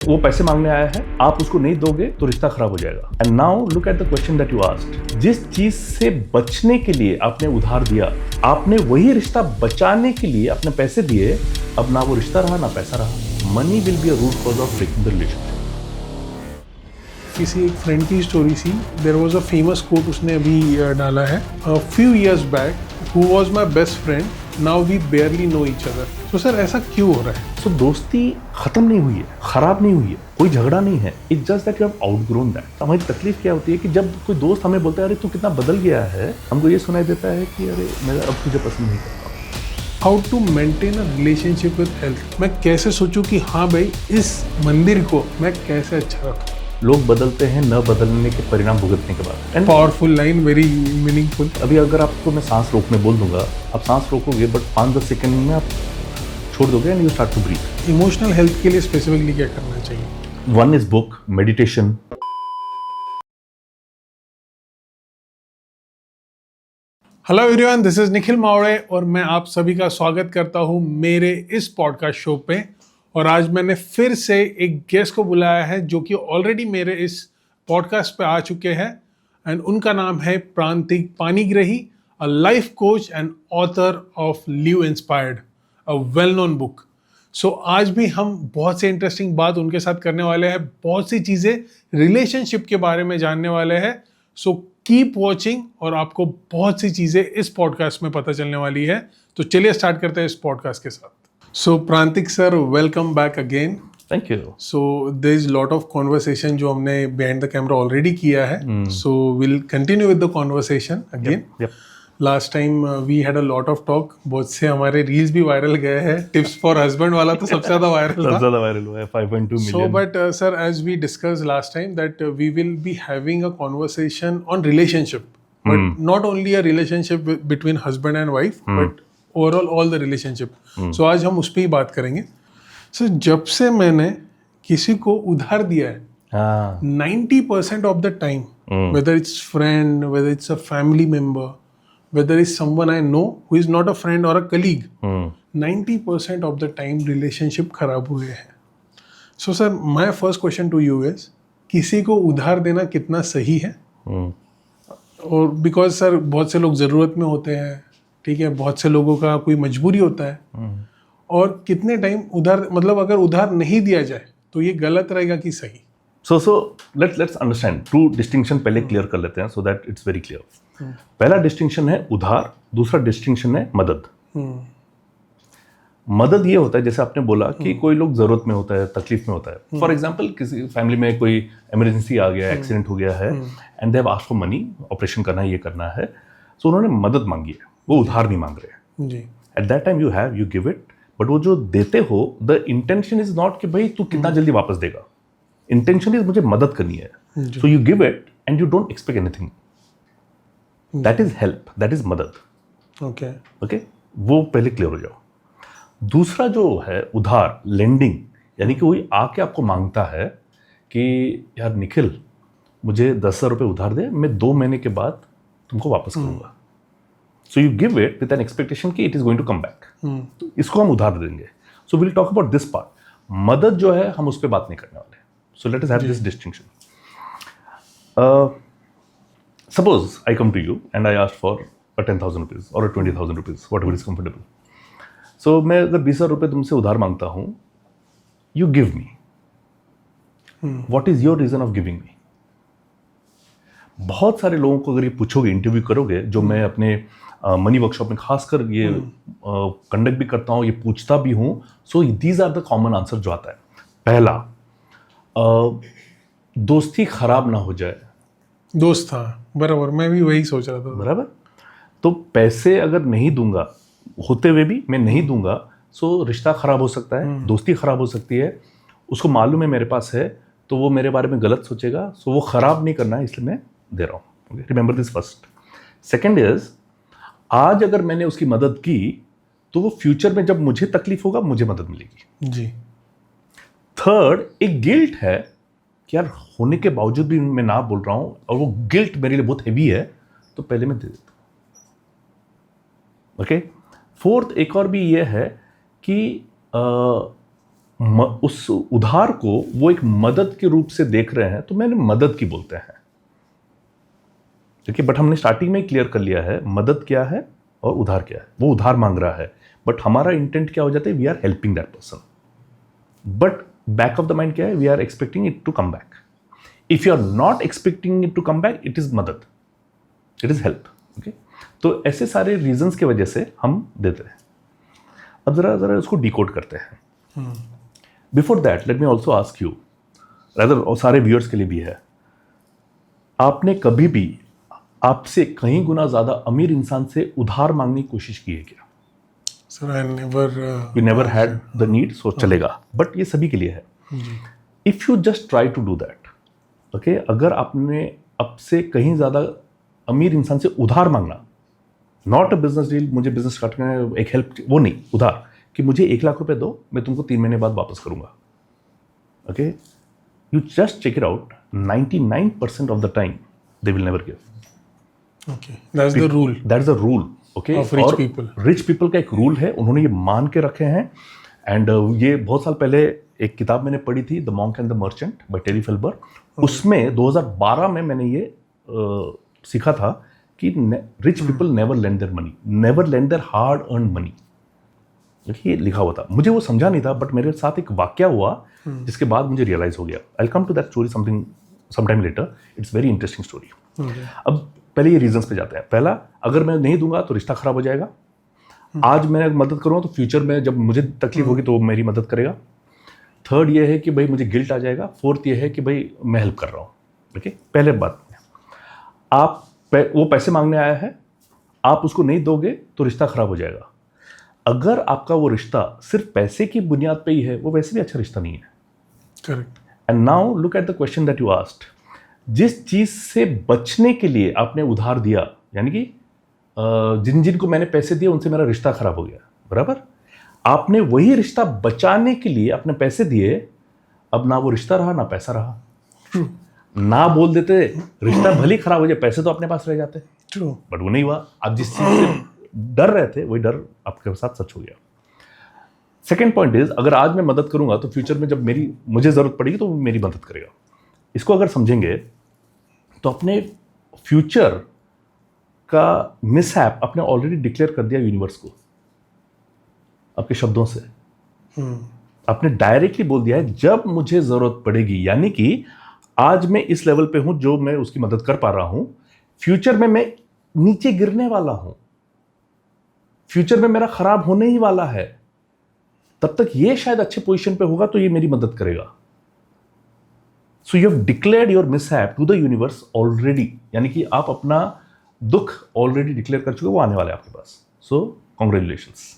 वो पैसे मांगने आया है, आप उसको नहीं दोगे तो रिश्ता खराब हो जाएगा। And now look at the question that you asked. जिस चीज से बचने के लिए आपने उधार दिया, आपने वही रिश्ता बचाने के लिए अपने पैसे दिए। अब ना वो रिश्ता रहा ना पैसा रहा। Money will be a root cause of breaking the relationship. किसी एक फ्रेंड की story C, there was a famous quote उसने अभी डाला है, a few years back who was my best friend, now we barely know each other. तो sir ऐसा क्यों हो रहा है? तो दोस्ती खत्म नहीं हुई है, खराब नहीं हुई है, कोई झगड़ा नहीं है। It's just that you have outgrown that. हमारी तकलीफ क्या होती है कि जब कोई दोस्त हमें बोलता है अरे तू कितना बदल गया है, हमको ये सुनाई देता है कि अरे मैं अब तुझे पसंद नहीं करता। How to maintain a relationship with health. मैं कैसे सोचूं कि हाँ भाई इस मंदिर को मैं कैसे अच्छा रखूं? लोग बदलते हैं न बदलने के परिणाम भुगतने के बाद। And powerful line, very meaningful. अभी अगर आपको मैं सांस रोकने बोल दूंगा, आप सांस रोकोगे बट 5-10 सेकंड में आप छोड़ दोगे and you start to breathe. Emotional health के लिए स्पेसिफिकली क्या करना चाहिए? One is book, meditation. Hello everyone, this is Nikhil Mawade और मैं आप सभी का स्वागत करता हूं मेरे इस पॉडकास्ट शो पे। और आज मैंने फिर से एक गेस्ट को बुलाया है जो कि ऑलरेडी मेरे इस पॉडकास्ट पे आ चुके हैं एंड उनका नाम है Prantik Panigrahi, a life coach and author of live inspired, a well known book. So आज भी हम बहुत से इंटरेस्टिंग बात उनके साथ करने वाले हैं, बहुत सी चीज़ें रिलेशनशिप के बारे में जानने वाले हैं। सो कीप वॉचिंग और आपको बहुत सी चीज़ें इस पॉडकास्ट में पता चलने वाली है। तो चलिए स्टार्ट करते हैं इस पॉडकास्ट के साथ। So Prantik sir, welcome back again. Thank you. So there is lot of conversation जो हमने बिहाइंड द कैमरा ऑलरेडी किया है, so will continue with the conversation again. Last time we had a lot of talk, बहुत से हमारे reels भी viral गए हैं। टिप्स फॉर हस्बैंड वाला तो सबसे ज्यादा वायरल था। सबसे ज्यादा वायरल हुआ है 5.2 So, million. but sir, as we discussed last time, that we will be having a conversation on relationship, but not only a relationship between husband and wife, but overall all the relationship. So आज हम उस पर ही बात करेंगे। So जब से मैंने किसी को उधार दिया है, हाँ 90% of the time, whether it's friend, whether it's a family member, whether it's someone I know who is not a friend or a colleague, 90% of the time relationship खराब हुए हैं। So sir, my first question to you is, किसी को उधार देना कितना सही है? और बिकॉज सर बहुत से लोग ज़रूरत में होते हैं, ठीक है, बहुत से लोगों का कोई मजबूरी होता है, और कितने टाइम उधार, मतलब अगर उधार नहीं दिया जाए तो ये गलत रहेगा कि सही? So let's understand two distinction पहले क्लियर कर लेते हैं so that it's very clear. पहला डिस्टिंक्शन है उधार, दूसरा डिस्टिंक्शन है मदद। मदद ये होता है जैसे आपने बोला कि कोई लोग जरूरत में होता है, तकलीफ में होता है। फॉर एग्जांपल किसी फैमिली में कोई इमरजेंसी आ गया, एक्सीडेंट हो गया है and they have asked for money, operation करना है, ये करना है, सो उन्होंने मदद मांगी है, वो उधार नहीं मांग रहे हैं। जी। At that time you give it, but वो जो देते हो, द इंटेंशन इज नॉट कि भाई तू कितना जल्दी वापस देगा। इंटेंशन इज मुझे मदद करनी है, सो you give it and you don't expect anything. That is help, that is मदद। ओके ओके, वो पहले क्लियर हो जाओ। दूसरा जो है उधार, लेंडिंग, यानी कि कोई आके आपको मांगता है कि यार निखिल मुझे 10,000 रुपये उधार दे, मैं 2 महीने के बाद तुमको वापस करूंगा। So you give it with an expectation कि it is going to come back. तो इसको हम उधार देंगे। So will talk about this part. मदद जो है हम उस पर बात नहीं करने वाले। So let us have this distinction. Suppose I come to you and I ask for 10,000 rupees और 20,000 rupees, whatever is comfortable. So मैं अगर 20,000 रुपये तुमसे उधार मांगता हूं, you give me, what is your reason of giving me? बहुत सारे लोगों को अगर ये पूछोगे, इंटरव्यू करोगे, जो मैं अपने मनी वर्कशॉप में खासकर ये कंडक्ट भी करता हूँ, ये पूछता भी हूँ, so these are the common answer जो आता है। पहला, दोस्ती खराब ना हो जाए। दोस्त था, बराबर, मैं भी वही सोच रहा था। बराबर। तो पैसे अगर नहीं दूंगा, होते हुए भी मैं नहीं दूंगा, सो रिश्ता खराब हो सकता है, दोस्ती खराब हो सकती है। उसको मालूम है मेरे पास है, तो वो मेरे बारे में गलत सोचेगा, सो वो खराब नहीं करना है, इसलिए मैं दे रहा हूँ। Remember this first. Second is, आज अगर मैंने उसकी मदद की तो वो फ्यूचर में जब मुझे तकलीफ होगा मुझे मदद मिलेगी। जी। थर्ड, एक गिल्ट है कि यार होने के बावजूद भी मैं ना बोल रहा हूं और वो गिल्ट मेरे लिए बहुत हैवी है, तो पहले मैं दे देता हूं। ओके। फोर्थ, एक और भी ये है कि उस उधार को वो एक मदद के रूप से देख रहे हैं तो मैंने मदद की बोलते हैं, ठीक है। बट हमने स्टार्टिंग में ही क्लियर कर लिया है मदद क्या है और उधार क्या है। वो उधार मांग रहा है बट हमारा इंटेंट क्या हो जाता है, we are helping that person, but back of the mind क्या है, we are expecting it to come back. If you are not expecting it to come back, it is मदद, इट इज हेल्प, ओके। तो ऐसे सारे reasons की वजह से हम देते हैं। अब जरा उसको डिकोड करते हैं। Before that let me also ask you, rather और सारे व्यूअर्स के लिए भी है, आपने कभी भी आपसे कहीं गुना ज्यादा अमीर इंसान से उधार मांगने की कोशिश की है क्या? Sir I never, you never had the need, so चलेगा, बट ये सभी के लिए है। If you just try to do that, okay, अगर आपने आपसे कहीं ज्यादा अमीर इंसान से उधार मांगना, नॉट अ बिजनेस डील, मुझे बिजनेस स्टार्ट करना है, एक हेल्प, वो नहीं, उधार कि मुझे 1 लाख रुपए दो, मैं तुमको 3 महीने बाद वापस करूंगा, okay, you just check it out, 99% of the time they will never give. Okay, that's the rule, that's the rule, okay. Of rich people. Rich people का एक रूल है, उन्होंने ये मान के रखे हैं। एंड ये बहुत साल पहले एक किताब मैंने पढ़ी थी, the monk and the merchant by Terry Felber. उसमें 2012 में मैंने ये सीखा था कि rich people never lend their money, never lend their hard earn money, ये लिखा हुआ था। मुझे वो समझा नहीं था, बट मेरे साथ एक वाकया हुआ जिसके बाद मुझे रियलाइज हो गया। I come to that story sometime later, it's very interesting story. अब पहले ये रीजंस पे जाते हैं। पहला, अगर मैं नहीं दूंगा तो रिश्ता खराब हो जाएगा। आज मैं मदद करूँगा तो फ्यूचर में जब मुझे तकलीफ होगी तो वो मेरी मदद करेगा। थर्ड ये है कि भाई मुझे गिल्ट आ जाएगा। फोर्थ ये है कि भाई मैं हेल्प कर रहा हूँ, ठीक है। पहले बात, आप वो पैसे मांगने आया है, आप उसको नहीं दोगे तो रिश्ता खराब हो जाएगा। अगर आपका वो रिश्ता सिर्फ पैसे की बुनियाद पे ही है, वो वैसे भी अच्छा रिश्ता नहीं है, correct. And now look at the question that you asked. जिस चीज से बचने के लिए आपने उधार दिया, यानी कि जिन को मैंने पैसे दिए उनसे मेरा रिश्ता खराब हो गया, बराबर। आपने वही रिश्ता बचाने के लिए अपने पैसे दिए, अब ना वो रिश्ता रहा ना पैसा रहा। ना बोल देते, रिश्ता भले ही खराब हो जाए, पैसे तो अपने पास रह जाते, बट वो नहीं हुआ। आप जिस चीज से डर रहे थे वही डर आपके साथ सच हो गया। सेकेंड पॉइंट इज, अगर आज मैं मदद करूंगा तो फ्यूचर में जब मुझे जरूरत पड़ेगी तो वो मेरी मदद करेगा। इसको अगर समझेंगे तो अपने फ्यूचर का मिसहैप आपने ऑलरेडी डिक्लेयर कर दिया यूनिवर्स को आपके शब्दों से। आपने डायरेक्टली बोल दिया है जब मुझे जरूरत पड़ेगी, यानी कि आज मैं इस लेवल पे हूं जो मैं उसकी मदद कर पा रहा हूं, फ्यूचर में मैं नीचे गिरने वाला हूं, फ्यूचर में मेरा खराब होने ही वाला है, तब तक ये शायद अच्छे पोजीशन पे होगा तो ये मेरी मदद करेगा। So you have declared your mishap to the universe already, यानी कि आप अपना दुख ऑलरेडी डिक्लेयर कर चुके, वो आने वाले आपके पास। So congratulations.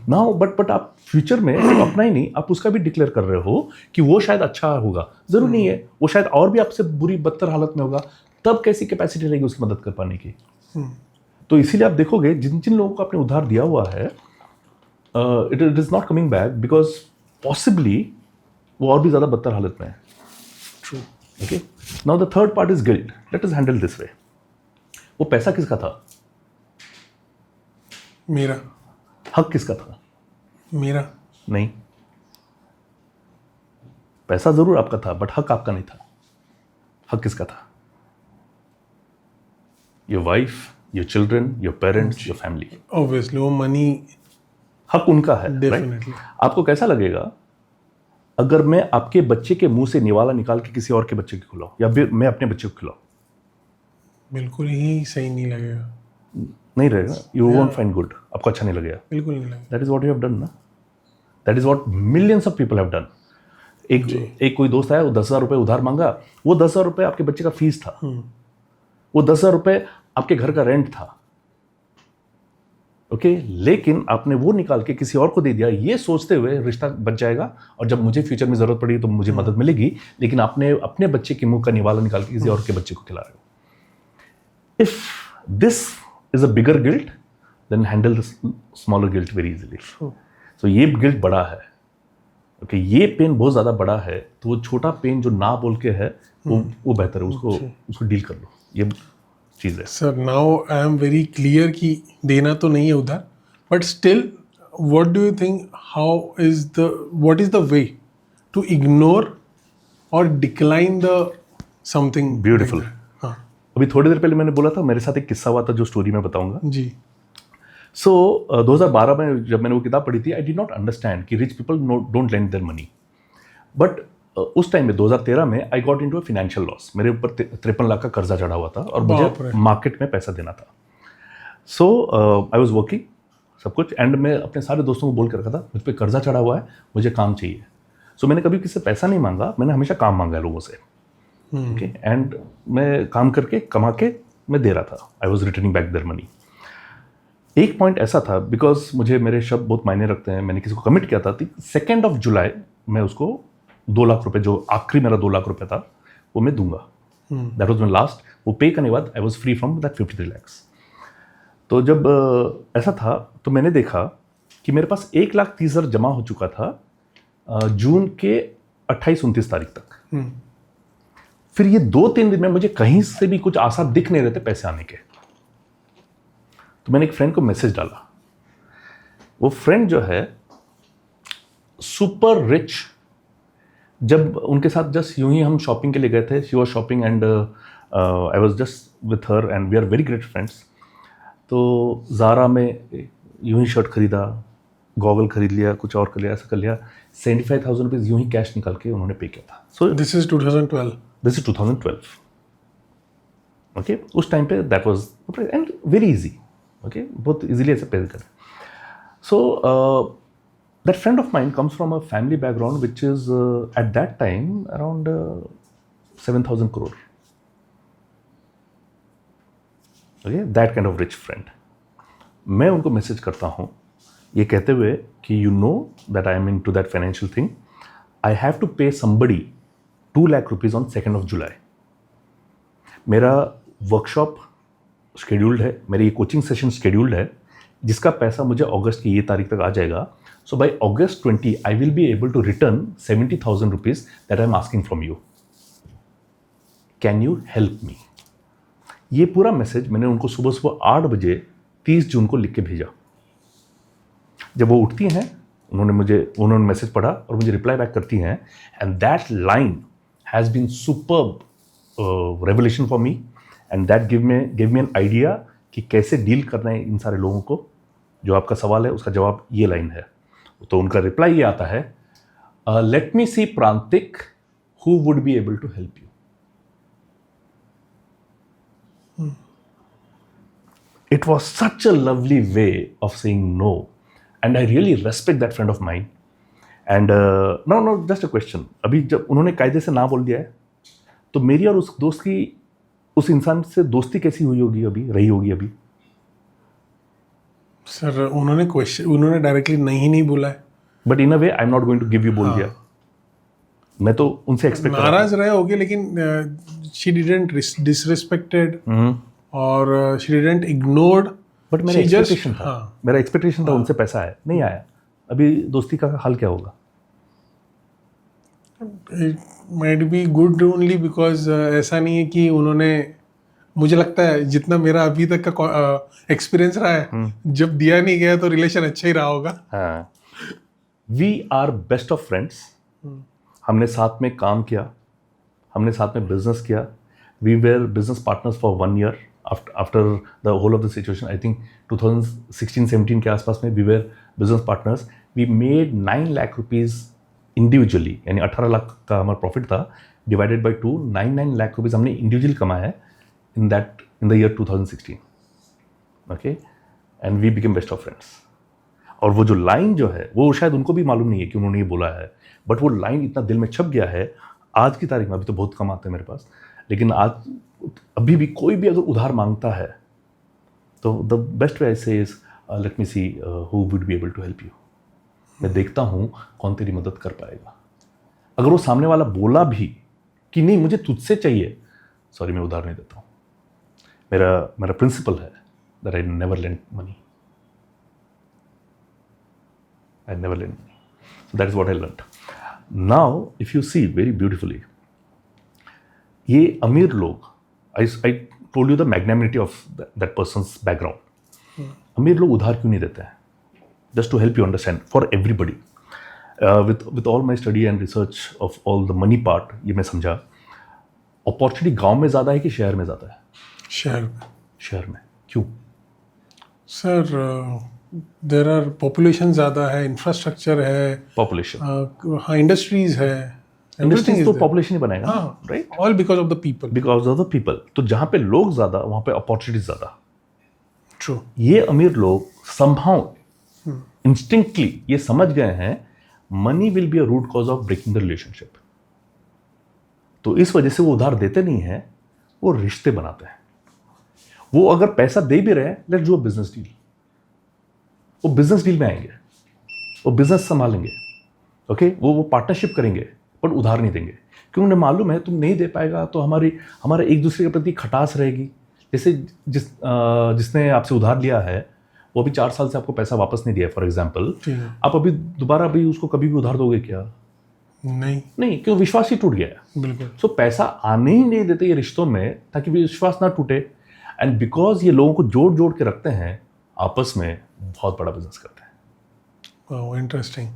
नाउ बट आप फ्यूचर में सिर्फ अपना ही नहीं, आप उसका भी डिक्लेयर कर रहे हो कि वो शायद अच्छा होगा। जरूर नहीं है, वो शायद और भी आपसे बुरी बदतर हालत में होगा, तब कैसी कैपेसिटी रहेगी उसकी मदद कर पाने की। तो इसीलिए आप देखोगे जिन जिन लोगों को आपने उधार दिया हुआ है, it is not coming back, because possibly वो और भी ज्यादा बदतर हालत में है। True. Okay, now the third part is guilt. Let us handle this way. वो पैसा किसका था? मेरा। हक किसका था? मेरा नहीं, पैसा जरूर आपका था बट हक आपका नहीं था। हक किसका था? Your wife, your children, your parents, your family. Obviously वो मनी हक उनका है, डेफिनेटली। right? आपको कैसा लगेगा अगर मैं आपके बच्चे के मुंह से निवाला निकाल के किसी और के बच्चे को खिलाऊं, या फिर मैं अपने बच्चे को खिलाऊं? बिल्कुल ही सही नहीं लगेगा। नहीं रहेगा, यू वोंट फाइंड गुड, आपको अच्छा नहीं लगेगा। बिल्कुल नहीं लगेगा। That is what you have done ना, that is what millions of people have done. एक कोई दोस्त आया, वो 10,000 रुपये उधार मांगा, वो 10,000 रुपये आपके बच्चे का फीस था, वो 10,000 रुपये आपके घर का रेंट था, ओके, लेकिन आपने वो निकाल के किसी और को दे दिया, ये सोचते हुए रिश्ता बच जाएगा और जब मुझे फ्यूचर में जरूरत पड़ी तो मुझे मदद मिलेगी, लेकिन आपने अपने बच्चे के मुंह का निवाला निकाल के किसी और के बच्चे को खिला रहे हो। If this is a bigger guilt, then handle the smaller guilt very easily. So ये गिल्ट बड़ा है, ओके, ये पेन बहुत ज्यादा बड़ा है, तो वो छोटा पेन जो ना बोल के है वो बेहतर है, उसको डील कर लो, ये चीज़ है। Sir now I am very clear कि देना तो नहीं है उधार, but still what do you think, what is the way to ignore or decline the something Beautiful. like that? हाँ अभी थोड़ी देर पहले मैंने बोला था मेरे साथ एक किस्सा हुआ था जो स्टोरी मैं बताऊंगा. जी. सो 2012 में जब मैंने वो किताब पढ़ी थी, आई डिड नॉट अंडरस्टैंड कि rich people don't lend their money. But उस टाइम में 2013 में I got into a financial loss. मेरे ऊपर 53 लाख का कर्जा चढ़ा हुआ था और मुझे मार्केट में पैसा देना था. सो आई वॉज वर्किंग सब कुछ, एंड मैं अपने सारे दोस्तों को बोल कर रखा था मुझ पर कर्जा चढ़ा हुआ है, मुझे काम चाहिए. सो मैंने कभी किसी से पैसा नहीं मांगा, मैंने हमेशा काम मांगा है लोगों से. ओके, एंड मैं काम करके कमा के मैं दे रहा था. I was returning back their money. एक पॉइंट ऐसा था, बिकॉज मुझे मेरे शब्द बहुत मायने रखते हैं, मैंने किसी को कमिट किया था 2 जुलाई मैं उसको 2 लाख रुपए, जो आखिरी मेरा 2 लाख रुपए था, वो मैं दूंगा. That was my last. वो पे करने के बाद I was free from that 53 lakhs. तो जब ऐसा था तो मैंने देखा कि मेरे पास 1,30,000 जमा हो चुका था जून के 28-29 तारीख तक. फिर ये 2-3 दिन में मुझे कहीं से भी कुछ आसार दिख नहीं रहे थे पैसे आने के. तो मैंने एक फ्रेंड को मैसेज डाला. वो फ्रेंड जो है सुपर रिच. जब उनके साथ जस्ट यूं ही हम शॉपिंग के लिए गए थे, she was shopping and I was just with her and we are very great friends. तो ज़ारा में यूं ही शर्ट खरीदा, गॉगल खरीद लिया, कुछ और कर लिया, ऐसा कर लिया. 75,000 रुपीज़ यूं ही कैश निकाल के उन्होंने पे किया था. So this is 2012. This is 2012. Okay, उस टाइम पे that was and very easy. Okay, बहुत इजीली ऐसे पे करें. So that friend of mind comes from a family background which is at that time around 7,000 crore. Okay, that kind of rich friend. मैं उनको message करता हूँ ये कहते हुए कि you know that I am into that financial thing. I have to पे somebody 2 lakh rupees on 2 जुलाई. मेरा वर्कशॉप शेड्यूल्ड है, मेरी ये कोचिंग सेशन शेड्यूल्ड है, जिसका पैसा मुझे अगस्त की ये तारीख तक आ जाएगा. So by August 20 I will be able to return 70,000 rupees that I am asking from you. Can you help me? ये पूरा मैसेज मैंने उनको सुबह सुबह 8 बजे 30 जून को लिख के भेजा. जब वो उठती हैं, उन्होंने मैसेज पढ़ा और मुझे रिप्लाई बैक करती हैं, and that line has been superb revelation for me, and that give me an idea कि कैसे डील करना है इन सारे लोगों को. जो आपका सवाल है उसका जवाब ये लाइन है. तो उनका रिप्लाई ये आता है, let me see Prantik who would be able to help you. It was such a lovely way of saying no, and I really respect that friend of mine. And no, just a question. अभी जब उन्होंने कायदे से ना बोल दिया है, तो मेरी और उस दोस्त की, उस इंसान से दोस्ती कैसी हुई होगी अभी, रही होगी अभी? सर उन्होंने डायरेक्टली नहीं बोला है. But in a way I am not going to give you बोल दिया. मैं तो उनसे एक्सपेक्ट कर रहा नाराज रहे होगे, लेकिन शी डिडंट डिसरिस्पेक्टेड और शी डिडंट इग्नोर्ड. बट मेरा एक्सपेक्टेशन था, मेरा एक्सपेक्टेशन था उनसे पैसा है, नहीं आया. अभी दोस्ती का हाल क्या होगा? It might be good only because ऐसा नहीं है कि उन्होंने, मुझे लगता है जितना मेरा अभी तक का एक्सपीरियंस रहा है, जब दिया नहीं गया तो रिलेशन अच्छा ही रहा होगा. हाँ, we are best of friends. हमने साथ में काम किया, हमने साथ में बिजनेस किया. We were business partners for 1 year after the whole of the situation. I think 2016-17 के आसपास में we were business partners. We made 9 lakh rupees individually, यानी 18 लाख का हमारा प्रॉफिट था, डिवाइडेड बाई 2, 9 lakh rupees हमने इंडिविजुअली कमाया है in the year 2016. Okay, and we became best of friends. और वो जो लाइन जो है, वो शायद उनको भी मालूम नहीं है कि उन्होंने ये बोला है, बट वो लाइन इतना दिल में छप गया है आज की तारीख में. अभी तो बहुत कम आते हैं मेरे पास, लेकिन आज अभी भी कोई भी अगर उधार मांगता है तो the best way I say is let me see who would be able to help you. मैं देखता हूँ कौन तेरी मदद कर पाएगा. अगर वो सामने वाला बोला भी कि नहीं मुझे तुझसे चाहिए, सॉरी मैं उधार नहीं देता हूँ. मेरा प्रिंसिपल है that I never lend money. I never learned money. So that is what I learned. Now, if you see very beautifully, ये अमीर लोग, I told you the magnanimity of that person's background. अमीर लोग उधार क्यों नहीं देते हैं? just to help you understand for everybody. With all my study and research of all the money part, ये मैं समझा अपॉर्चुनिटी गांव में ज़्यादा है कि शहर में ज़्यादा है? शहर में। शहर में क्यों? सर देर आर पॉपुलेशन ज़्यादा है, इंफ्रास्ट्रक्चर है, पॉपुलेशन, हाँ इंडस्ट्रीज है, इंडस्ट्रीज तो पॉपुलेशन ही बनाएगा, right? All because of the people. Because of the people. तो जहाँ पे लोग ज़्यादा वहाँ पे अपॉर्चुनिटी ज़्यादा। ट्रू। ये अमीर लोग संभाव इंस्टिंक्टली ये समझ गए हैं money will be a root cause of breaking the relationship. तो इस वजह से वो उधार देते नहीं है, वो रिश्ते बनाते हैं। वो अगर पैसा दे भी रहे हैं, let's do a business deal, वो बिजनेस डील में आएंगे, वो बिजनेस संभालेंगे, ओके? वो पार्टनरशिप करेंगे, पर उधार नहीं देंगे, क्योंकि उन्हें मालूम है तुम नहीं दे पाएगा तो हमारे एक दूसरे के प्रति खटास रहेगी। जैसे जिसने आपसे उधार लिया है वो अभी 4 साल से आपको पैसा वापस नहीं दिया, फॉर एग्जाम्पल, आप अभी दोबारा भी उसको कभी भी उधार दोगे क्या? नहीं, क्यों? विश्वास ही टूट गया है। बिल्कुल। सो पैसा आने ही नहीं देते ये रिश्तों में, ताकि विश्वास ना टूटे। एंड बिकॉज ये लोगों को जोड़ जोड़ के रखते हैं, आपस में बहुत बड़ा बिजनेस करते हैं। Interesting.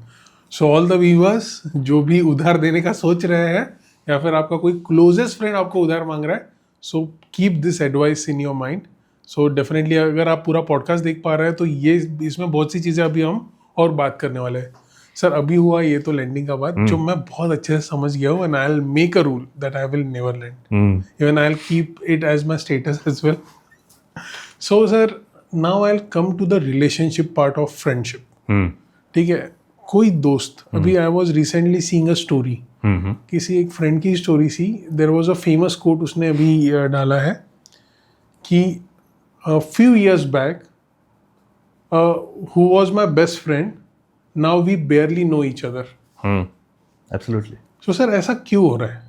So all the viewers जो भी उधार देने का सोच रहे हैं, या फिर आपका कोई क्लोजेस्ट फ्रेंड आपको उधार मांग रहा है, so keep this advice in your mind. So definitely अगर आप पूरा पॉडकास्ट देख पा रहे हैं तो ये इसमें बहुत सी चीज़ें अभी हम और बात करने वाले हैं। सर अभी हुआ ये तो लैंडिंग का बात, जो मैं बहुत अच्छे से समझ गया हूँ, and I will make a rule that I will never lend, even I will keep it as my status as well. So sir now I will come to the relationship part of friendship. ठीक है, कोई दोस्त, अभी I was recently seeing a story, किसी एक friend की story C. There was a famous quote उसने अभी डाला है कि few years back who was my best friend, now we barely know each other. Absolutely. So sir ऐसा क्यों हो रहा है?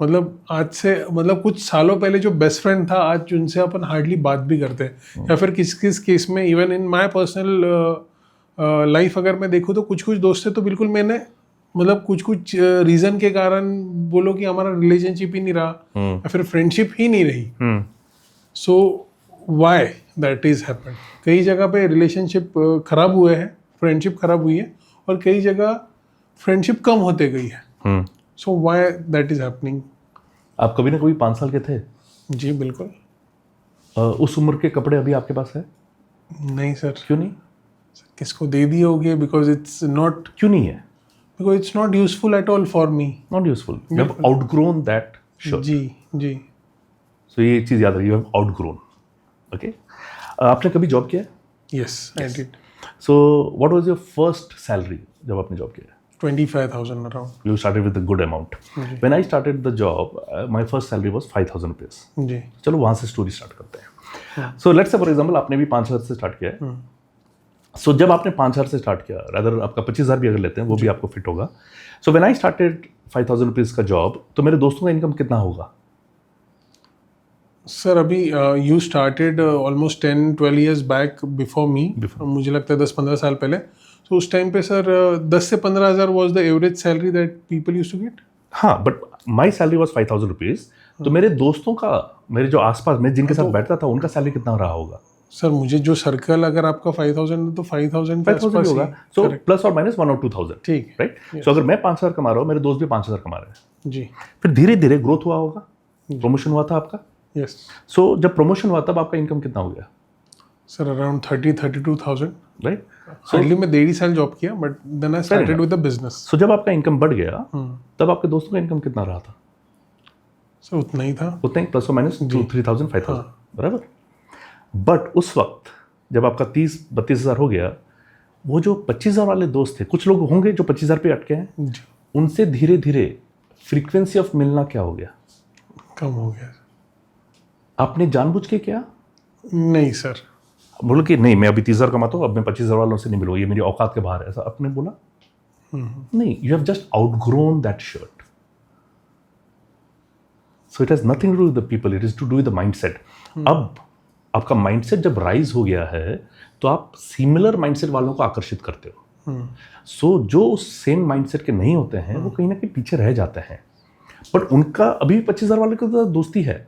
मतलब आज से कुछ सालों पहले जो बेस्ट फ्रेंड था, आज उनसे अपन हार्डली बात भी करते हैं। या फिर किस किस केस में, even in my personal life अगर मैं देखूँ तो कुछ दोस्त है तो बिल्कुल मैंने कुछ रीजन के कारण बोलो कि हमारा रिलेशनशिप ही नहीं रहा, या फिर फ्रेंडशिप ही नहीं रही। So why that is happened? कई जगह पे रिलेशनशिप खराब हुए हैं, फ्रेंडशिप खराब हुई है, और कई जगह फ्रेंडशिप कम होते गई है। So why that is happening? आप कभी ना कभी 5 साल के थे? जी बिल्कुल। उस उम्र के कपड़े अभी आपके पास है? नहीं सर। क्यों नहीं? किसको दे दिए होंगे? Because it's not. क्यों नहीं है? Because it's not useful at all for me. Not useful. You have outgrown that shirt. Ji. So ये चीज़ याद रखिए, you have outgrown. Okay. आपने कभी जॉब किया है? Yes, I did. So what was your first salary जब आपने job किया? 25,000 around. You started with a good amount. When I started the job, my first salary was 5,000 rupees. जी। चलो वहाँ से स्टोरी स्टार्ट करते हैं। So let's say for example आपने भी 5,000 से स्टार्ट किया है। सो जब आपने 5,000 से स्टार्ट किया, रादर आपका 25,000 भी अगर लेते हैं वो भी आपको फिट होगा। So when I started 5,000 rupees का जॉब, तो मेरे दोस्तों का इनकम कितना होगा? सर अभी you started almost 10-12 years back before me, मुझे लगता है 10-15 साल पहले। तो उस टाइम पे सर 10 से 15,000 was the average salary that people used to get. हाँ, but my salary was 5,000 rupees. तो मेरे दोस्तों का, मेरे जो आसपास मैं जिनके साथ बैठता था, उनका सैलरी कितना रहा होगा? सर मुझे जो सर्कल, अगर आपका 5,000 है तो 5,000 के आसपास होगा। सो प्लस और माइनस 1 और 2,000। ठीक, राइट। सो अगर मैं 5,000 कमा रहा हूँ, मेरे दोस्त भी 5,000 कमा रहे हैं। जी। फिर धीरे धीरे ग्रोथ हुआ होगा, प्रमोशन हुआ था आपका। यस। सो जब प्रमोशन हुआ तब आपका इनकम कितना हो गया? Sir around 30-32,000। राइट। हार्डली मैं 1.5 साल जॉब किया, but then I started with the business. So जब आपका इनकम बढ़ गया, तब आपके दोस्तों का इनकम कितना रहा था? सर उतना ही था। उतना ही, प्लस और माइनस 3,000 5,000, बराबर। बट उस वक्त जब आपका 30-32 हज़ार हो गया, वो जो 25,000 वाले दोस्त थे, कुछ लोग होंगे जो 25,000 पे अटके हैं, उनसे धीरे धीरे फ्रीक्वेंसी ऑफ मिलना क्या हो गया? कम हो गया। आपने जानबूझ के किया? नहीं सर। बोलो कि नहीं, मैं अभी 30,000 कमाता हूँ, अब मैं 25,000 वालों से नहीं मिलूंगा, ये मेरी औकात के बाहर है, ऐसा आपने बोला? नहीं, you have just outgrown that shirt. So it has nothing to do with the people, it is to do with the mindset. अब आपका माइंडसेट जब राइज हो गया है, तो आप सिमिलर माइंडसेट वालों को आकर्षित करते हो। सो जो सेम माइंडसेट के नहीं होते हैं, वो कहीं ना कहीं पीछे रह जाते हैं। बट उनका अभी 25,000 वाले के साथ दोस्ती है।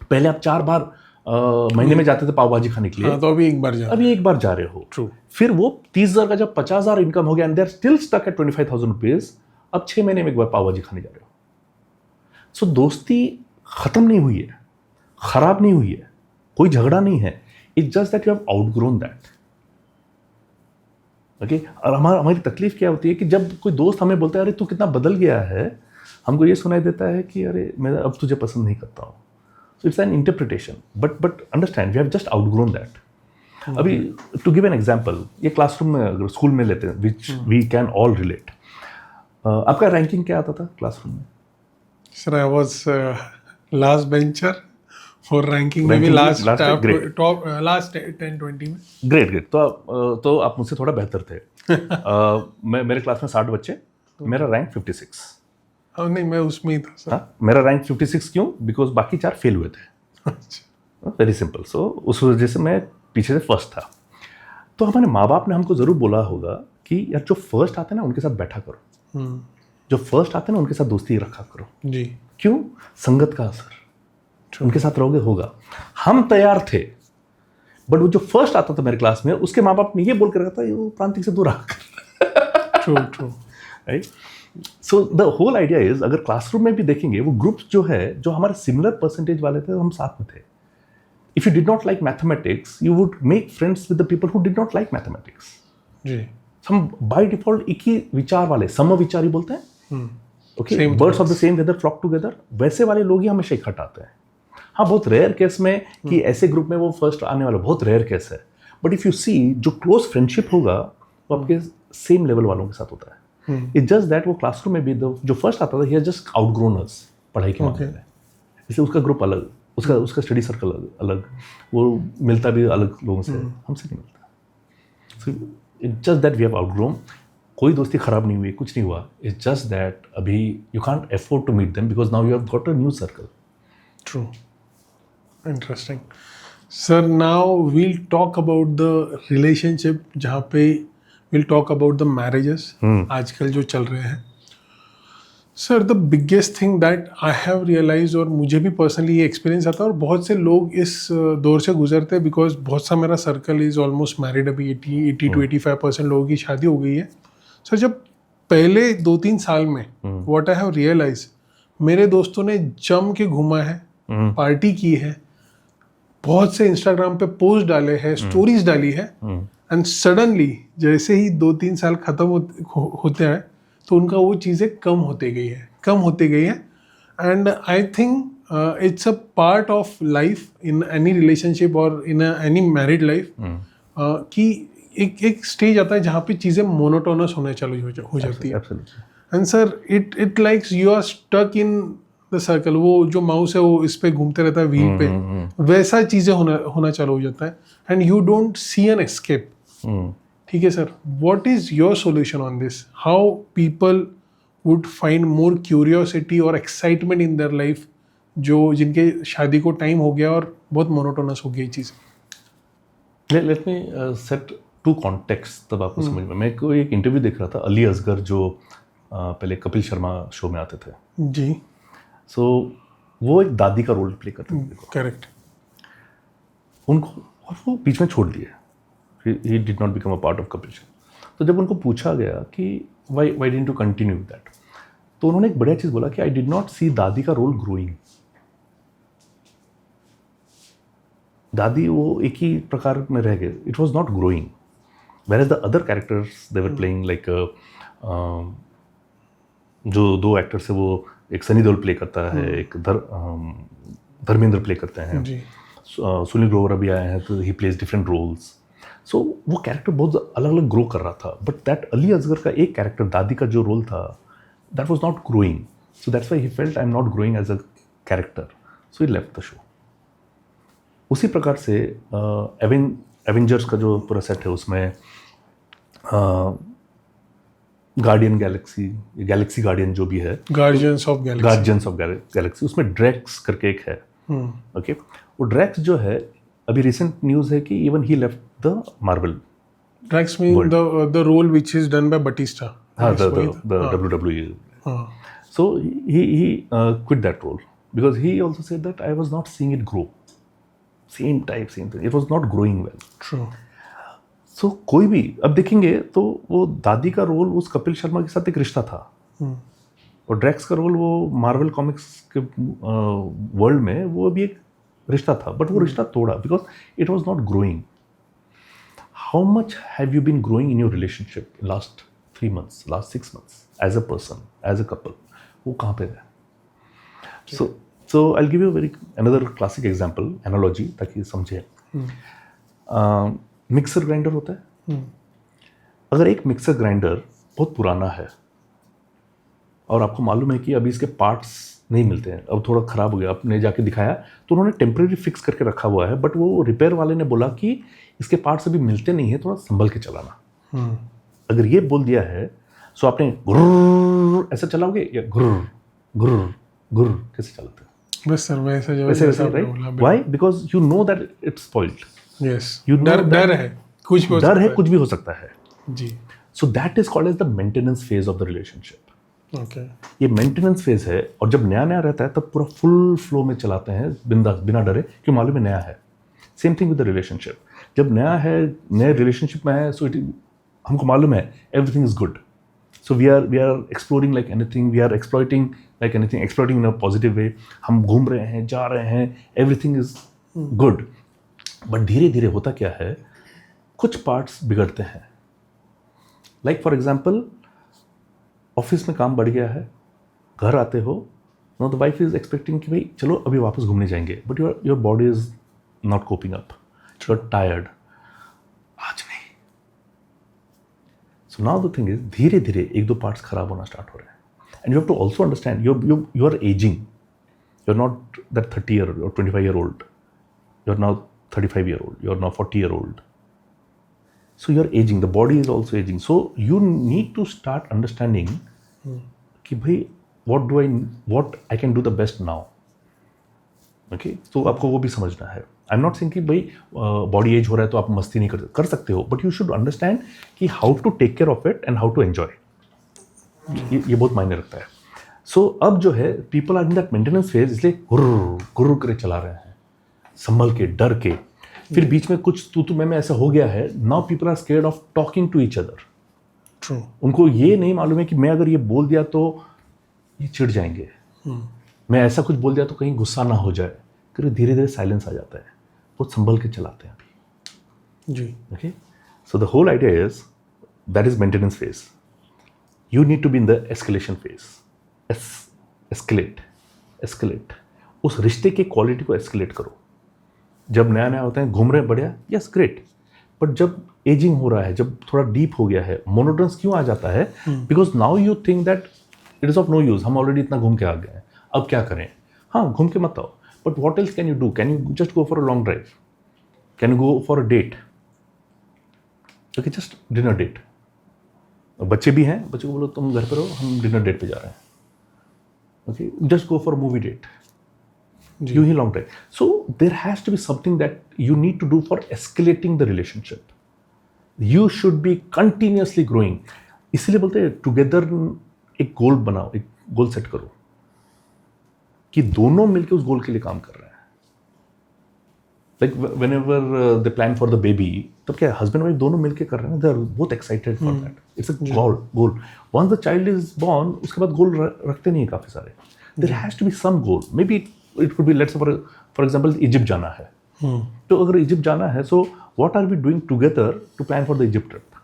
पहले आप 4 बार महीने में जाते थे पाव भाजी खाने के लिए, हाँ, तो अभी एक बार जा अभी एक बार जा रहे हो। ट्रू। फिर वो 30,000 का जब 50,000 इनकम हो गया and they are still stuck at 25,000 rupees, अब 6 महीने में एक बार पाव भाजी खाने जा रहे हो। सो दोस्ती खत्म नहीं हुई है, खराब नहीं हुई है, कोई झगड़ा नहीं है, it's just that you have outgrown that. Okay, और हमारी तकलीफ क्या होती है कि जब कोई दोस्त हमें बोलता है अरे तू कितना बदल गया है, हमको ये सुनाई देता है कि अरे मैं अब तुझे पसंद नहीं करता हूँ। So it's an interpretation, but understand we have just outgrown that. अभी टू गिव एन एग्जाम्पल, ये क्लासरूम में अगर स्कूल में लेते हैं which we can all relate, आपका रैंकिंग क्या आता था क्लासरूम में? Sir I was last bencher for ranking में भी लास्ट टॉप लास्ट 10-20 में। ग्रेट, तो आप मुझसे थोड़ा बेहतर थे। मेरे क्लास में 60 बच्चे, मेरा रैंक 56। नहीं, मैं उसमें ही था सर। हाँ, मेरा रैंक 56 क्यों? बिकॉज बाकी 4 फेल हुए थे। Very simple. सो उस वजह से मैं पीछे से फर्स्ट था। तो हमारे माँ बाप ने हमको ज़रूर बोला होगा कि यार जो फर्स्ट आते हैं ना उनके साथ बैठा करो, जो फर्स्ट आते हैं ना उनके साथ दोस्ती रखा करो। जी। क्यों? संगत का असर, उनके साथ रहोगे होगा। हम तैयार थे, बट वो जो फर्स्ट आता था मेरे क्लास में, उसके माँ बाप ने ये बोल कर रखा था ये प्रांतिक से दूर रहा। True right. So the whole idea is, अगर क्लासरूम में भी देखेंगे वो ग्रुप्स जो है जो हमारे सिमिलर परसेंटेज वाले थे, हम साथ में थे। If you did not like mathematics, you would make friends with the people who did not like mathematics. जी। हम बाय डिफॉल्ट एक ही विचार वाले, समविचारी बोलते हैं, okay, birds of the same feather flock together, वैसे वाले लोग ही हमेशा इकट्ठा आते हैं। हाँ, बहुत रेयर केस में कि ऐसे ग्रुप में वो फर्स्ट आने वाला, बहुत रेयर केस है। बट इफ यू सी, जो क्लोज फ्रेंडशिप होगा वो आपके सेम लेवल वालों के साथ होता है। इट्स जस्ट दैट वो क्लासरूम में भी जो फर्स्ट आता था, ही हैज जस्ट आउटग्रोन अस पढ़ाई के मामले में, इसलिए उसका ग्रुप अलग, उसका स्टडी सर्कल अलग, वो मिलता भी अलग लोगों से, हमसे नहीं मिलता। So it's just that we have outgrown. कोई दोस्ती खराब नहीं हुई, कुछ नहीं हुआ। इट्स जस्ट दैट अभी you can't afford to meet them because now you have got a new circle. True, interesting sir. Now we'll talk about the relationship, जहाँ पे we'll talk about the marriages आजकल जो चल रहे हैं। Sir, the biggest thing that I have realise, और मुझे भी पर्सनली ये एक्सपीरियंस आता है और बहुत से लोग इस दौर से गुजरते हैं, बिकॉज बहुत सा मेरा सर्कल इज ऑलमोस्ट मैरिड, अभी 80 to 85% लोगों की शादी हो गई है। सर, जब पहले 2-3 साल में व्हाट आई हैव रियलाइज, मेरे दोस्तों ने जम के घूमा है, पार्टी की है, बहुत से इंस्टाग्राम पे पोस्ट डाले हैं, स्टोरीज डाली है, एंड सडनली जैसे ही 2-3 साल खत्म होते हैं तो उनका वो चीज़ें कम होते गई है। And I think it's a part of life in any relationship और इन एनी मैरिड लाइफ, कि एक स्टेज आता है जहाँ पे चीज़ें मोनोटोनस होने चालू हो जाती है। And sir, it likes you are stuck in the circle. वो जो माउस है वो इस पे घूमते रहता है व्हील पे, वैसा चीज़ें होना चालू हो जाता है, and you don't see an escape. ठीक है sir, what is your solution on this? How people would find more curiosity और एक्साइटमेंट इन देयर लाइफ, जो जिनके शादी को टाइम हो गया और बहुत मोनोटोनस हो गई चीज़? Let me set to context, तब आपको समझ में। मैं कोई एक इंटरव्यू देख रहा था, अली असगर जो पहले कपिल शर्मा शो में आते थे जी। सो वो एक दादी का रोल प्ले करते थे। करेक्ट। उनको, और वो बीच में छोड़ दिए, he did not become a part of Kapil show. तो जब उनको पूछा गया कि Y didn't you continue that, तो उन्होंने एक बढ़िया चीज़ बोला कि आई डिड नॉट सी दादी का रोल ग्रोइंग। दादी वो एक ही प्रकार में रह गए, it was not growing, whereas the other characters they were playing, like जो 2 एक्टर्स है, वो एक सनी देओल प्ले करता है, एक धर्मेंद्र प्ले करते हैं, सुनील ग्रोवर अभी आए हैं तो ही प्लेज डिफरेंट रोल्स। सो वो कैरेक्टर बहुत अलग अलग ग्रो कर रहा था, बट दैट अली असगर का एक कैरेक्टर, दादी का जो रोल था, that was not growing. So that's why he felt I am not growing as a character, so he left the show. उसी प्रकार से एवेंजर्स का जो पूरा सेट है, उसमें गार्डियन गैलेक्सी गार्डियन जो भी है, गार्जियंस ऑफ गैलेक्सी, उसमें ड्रैक्स करके एक है। ओके, वो ड्रैक्स जो है, अभी रिसेंट न्यूज़ है कि even he left the Marvel. Drax mean the role which is done by Bautista. हाँ, the WWE। So he quit that role because he also said that I was not seeing it grow. Same type same thing, it was not growing well. True. So कोई भी अब देखेंगे तो वो दादी का role उस कपिल शर्मा के साथ एक रिश्ता था, और ड्रैक्स का रोल वो मार्वल कॉमिक्स के वर्ल्ड में वो भी एक रिश्ता था, बट वो रिश्ता तोड़ा because it was not growing. How much have you been growing in your relationship in last 3 months, last 6 months as a person, as a couple? वो कहाँ पे है? So I'll give you another classic example, analogy, ताकि समझे. Mixer grinder होता है. अगर एक मिक्सर ग्राइंडर बहुत पुराना है और आपको मालूम है कि अभी इसके पार्ट्स नहीं मिलते हैं, अब थोड़ा ख़राब हो गया, आपने जाके दिखाया तो उन्होंने टेम्परेरी फिक्स करके रखा हुआ है, बट वो रिपेयर वाले ने बोला कि इसके पार्ट्स अभी मिलते नहीं है, थोड़ा संभल के चलाना. अगर ये बोल दिया है सो आपने गुर्र ऐसा चलाओगे या गुर्र गुर्र गुर्र कैसे चलाते हो? बस सर वैसे right. Why? Because you know that it's spoiled. Yes. You know डर है, कुछ भी हो डर सकता है, कुछ भी हो सकता है. जी. So that is called as the maintenance phase of the relationship. Okay. ये मेंटेनेंस फेज है, और जब नया नया रहता है तब पूरा फुल फ्लो में चलाते हैं बिंदास, बिना डरे कि मालूम है नया है. Same thing with the relationship. जब नया है, नए रिलेशनशिप में है, सो इट हमको मालूम है everything is good. So we are exploring like anything, we are exploiting like anything, exploiting in a positive way. हम घूम रहे हैं, जा रहे हैं, एवरीथिंग इज गुड. बट धीरे धीरे होता क्या है, कुछ पार्ट्स बिगड़ते हैं. लाइक फॉर एग्जाम्पल, ऑफिस में काम बढ़ गया है, घर आते हो, no the wife is expecting कि भाई चलो अभी वापस घूमने जाएंगे, but your body is not coping up, you are tired, आज नहीं. So now the thing is, धीरे धीरे 1-2 पार्ट्स खराब होना स्टार्ट हो रहे हैं. And you have to also understand you are aging. You are not that 30 or 25 year old. You are now 35 year old, you are now 40 year old. So you are aging, the body is also aging. So you need to start understanding कि भाई what I can do the best now. Okay? So आपको वो भी समझना है. I'm not saying कि भाई body age हो रहा है तो आप मस्ती नहीं कर सकते हो, but you should understand कि how to take care of it and how to enjoy. ये बहुत मायने रखता है. So अब जो है people are in that maintenance phase, इसलिए गुर्र करे चला रहे हैं, संभल के, डर के. फिर बीच में कुछ तू मैं ऐसा हो गया है. Now people are scared of talking to each other. True. उनको ये नहीं मालूम है कि मैं अगर ये बोल दिया तो ये चिढ़ जाएंगे, मैं ऐसा कुछ बोल दिया तो कहीं गुस्सा ना हो जाए. फिर धीरे धीरे साइलेंस आ जाता है, बहुत संभल के चलाते हैं अभी. जी. Okay. So the whole idea is that is maintenance phase. You need to be in the escalation phase. Escalate. उस रिश्ते की क्वालिटी को एस्केलेट करो. जब नया नया होता है, घूम रहे हैं, बढ़िया, यस ग्रेट. बट जब एजिंग हो रहा है, जब थोड़ा डीप हो गया है, मोनोटोनस क्यों आ जाता है? Because now you think that it is of no use, हम ऑलरेडी इतना घूम के आ गए हैं, अब क्या करें? हाँ, घूम के मत आओ, but what else can you do? Can you just go for a long drive? Can you go for a date? Okay, just dinner date. बच्चे भी हैं, बच्चे को बोलो तुम घर पर रहो, हम डिनर डेट पे जा रहे हैं. Okay, just go for movie date. You ही long drive. So there has to be something that you need to do for escalating the relationship. You should be continuously growing. इसलिए बोलते हैं together एक गोल बनाओ, एक गोल सेट करो कि दोनों मिलके उस गोल के लिए काम कर रहे हैं. Like whenever they plan for the baby, तब क्या हस्बैंड वाइफ दोनों मिलके कर रहे हैं. They are both excited for that. It's a goal. Once the child is born, उसके बाद गोल रखते नहीं काफी सारे. There has to be some goal. Maybe it could be, let's say for example, Egypt जाना है. तो अगर इजिप्ट जाना है, so what are we doing together to plan for the Egypt trip?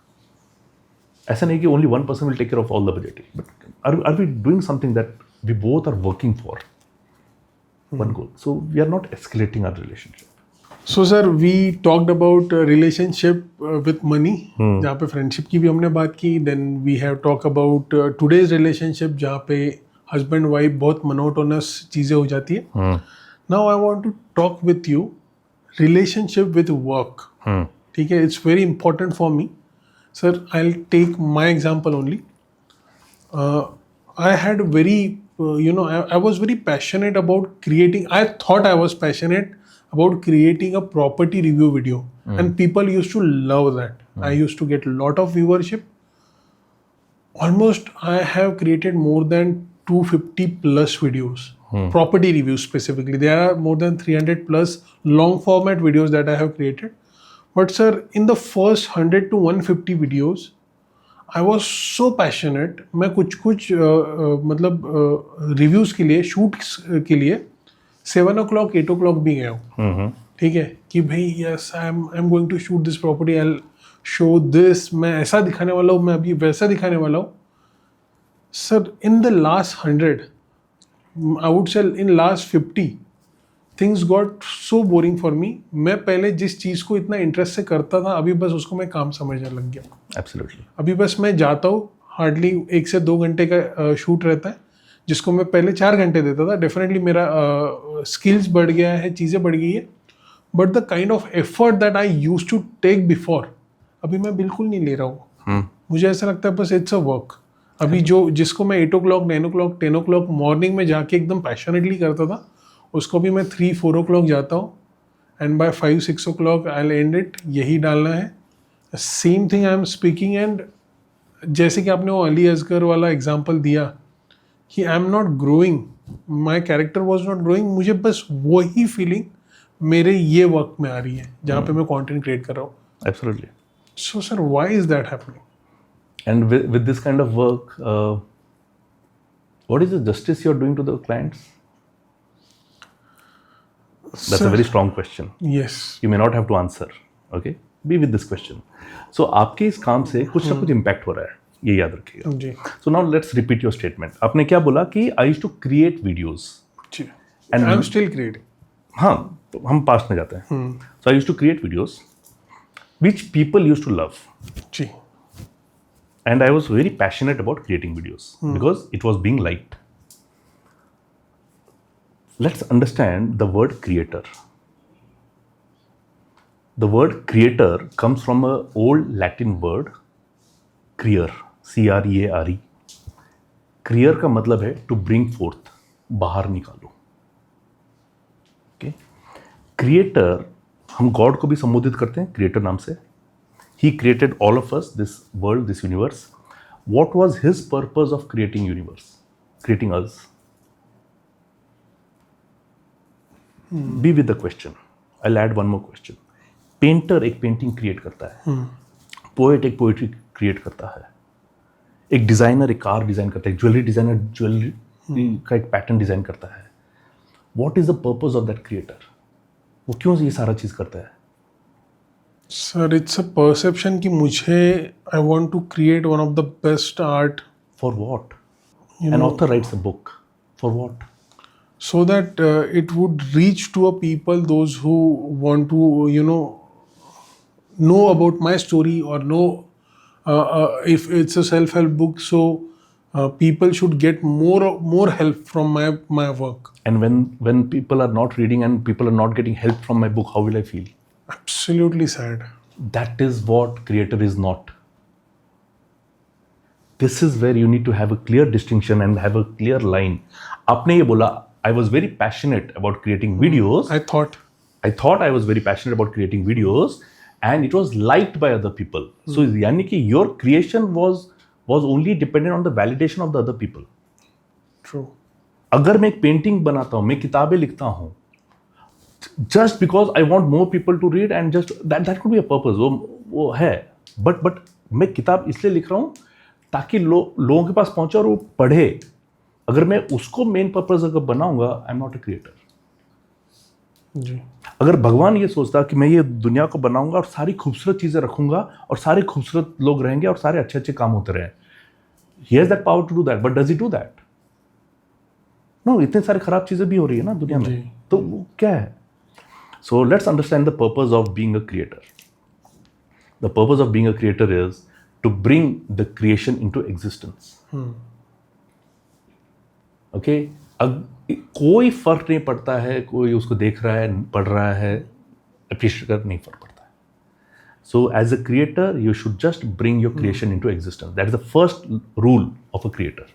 ऐसा नहीं कि only one person will take care of all the budgeting, but are we doing something that we both are working for one goal? So we are not escalating our relationship. So sir, we talked about relationship with money, जहाँ पे friendship की भी हमने बात की. Then we have talked about today's relationship, जहाँ पे husband wife बहुत मोनोटोनस चीज़ें हो जाती है. Now I want to talk with you relationship with work. ठीक है, it's very important for me. Sir, I will take my example only. I had very I was very passionate about creating, I thought I was passionate about creating a property review video, and people used to love that. I used to get a lot of viewership. Almost I have created more than 250 plus videos property reviews specifically. There are more than 300 plus long format videos that I have created. But sir, in the first 100 to 150 videos, I was so passionate. मैं कुछ मतलब reviews के लिए, shoots के लिए 7 o'clock 8 o'clock भी गया हूँ. ठीक है कि भाई yes I am going to shoot this property, I show this, मैं ऐसा दिखाने वाला हूँ, मैं अभी वैसा दिखाने वाला हूँ. Sir in the last 100, I would say in last 50, things got so boring for me. मैं पहले जिस चीज़ को इतना इंटरेस्ट से करता था, अभी बस उसको मैं काम समझने लग गया. एब्सोल्युटली. अभी बस मैं जाता हूँ, हार्डली 1 से 2 घंटे का शूट रहता है, जिसको मैं पहले 4 घंटे देता था. डेफिनेटली मेरा स्किल्स बढ़ गया है, चीज़ें बढ़ गई है, but the kind of effort that I use to take before, अभी मैं बिल्कुल नहीं ले रहा हूँ. मुझे ऐसा लगता है बस इट्स अ वर्क. अभी जिसको मैं 8 o'clock 9 o'clock 10 o'clock मॉर्निंग में जाके एकदम पैशनेटली करता था, उसको भी मैं 3-4 o'clock जाता हूँ and by 5-6 o'clock I will end it. यही डालना है. Same thing I am speaking. And जैसे कि आपने वो अली असगर वाला एग्जांपल दिया कि आई am not growing, my character was not growing, मुझे बस वही फीलिंग मेरे ये वर्क में आ रही है जहाँ पे मैं कंटेंट क्रिएट कर रहा हूँ. Absolutely. So sir why is that happening? And with this kind of work, what is the justice you're doing to the clients? That's Sir, a very strong question. Yes. You may not have to answer. Okay? Be with this question. So आपके इस काम से कुछ ना कुछ impact हो रहा है, ये याद रखिएगा. जी. So now let's repeat your statement. आपने क्या बोला कि I used to create videos. Ji. And I'm still creating. हाँ, तो हम पास्ट में जाते हैं. So I used to create videos which people used to love. Ji. And I was very passionate about creating videos because it was being liked. Let's understand the word creator. The word creator comes from an old Latin word, creare, C-R-E-A-R-E. Creare का मतलब है to bring forth, बाहर निकालो. Okay? Creator, हम God को भी संबोधित करते हैं creator नाम से. He created all of us, this world, this universe. What was his purpose of creating universe? Creating us? Be with the question. I'll add one more question. Painter एक painting create करता है. Poet एक poetry create करता है. एक designer एक car design करता है. Jewelry designer jewelry का एक pattern design करता है. What is the purpose of that creator? वो क्यों ये सारा चीज़ करता है? सर इट्स अ परसेप्शन कि मुझे I want to create one of the best art. For what? An author writes a book. For what? So that it would reach to a people, those who want to know about my story or know if it's a self-help book, so people should get more help from my work. And when people are not reading and people are not getting help from my book, how will I feel? Absolutely sad. That is what creator is not. This is where you need to have a clear distinction and have a clear line. आपने ये बोला I was very passionate about creating videos. I thought I was very passionate about creating videos and it was liked by other people. So यानी कि your creation was only dependent on the validation of the other people. True. अगर मैं एक painting बनाता हूँ, मैं किताबें लिखता हूँ, just because I want more people to read and just that could be a purpose. वो है. But मैं किताब इसलिए लिख रहा हूँ ताकि लोगों के पास पहुँचे और वो पढ़े. अगर मैं उसको मेन पर्पस अगर बनाऊंगा, I am not a creator. जी. अगर भगवान ये सोचता कि मैं ये दुनिया को बनाऊंगा और सारी खूबसूरत चीज़ें रखूंगा और सारे खूबसूरत लोग रहेंगे और सारे अच्छे अच्छे काम होते रहे, he has that power to do that. But does he do that? No. इतने सारे खराब चीज़ें भी हो रही है ना दुनिया में, तो वो क्या है? So let's understand the purpose of being a creator. The purpose of being a creator is to bring the creation into existence. Okay? कोई फर्क नहीं पड़ता है, कोई उसको देख रहा है, पढ़ रहा है, अप्रिशिएट कर, नहीं फर्क पड़ता है. So as a creator, you should just bring your creation into existence. That is the first rule of a creator.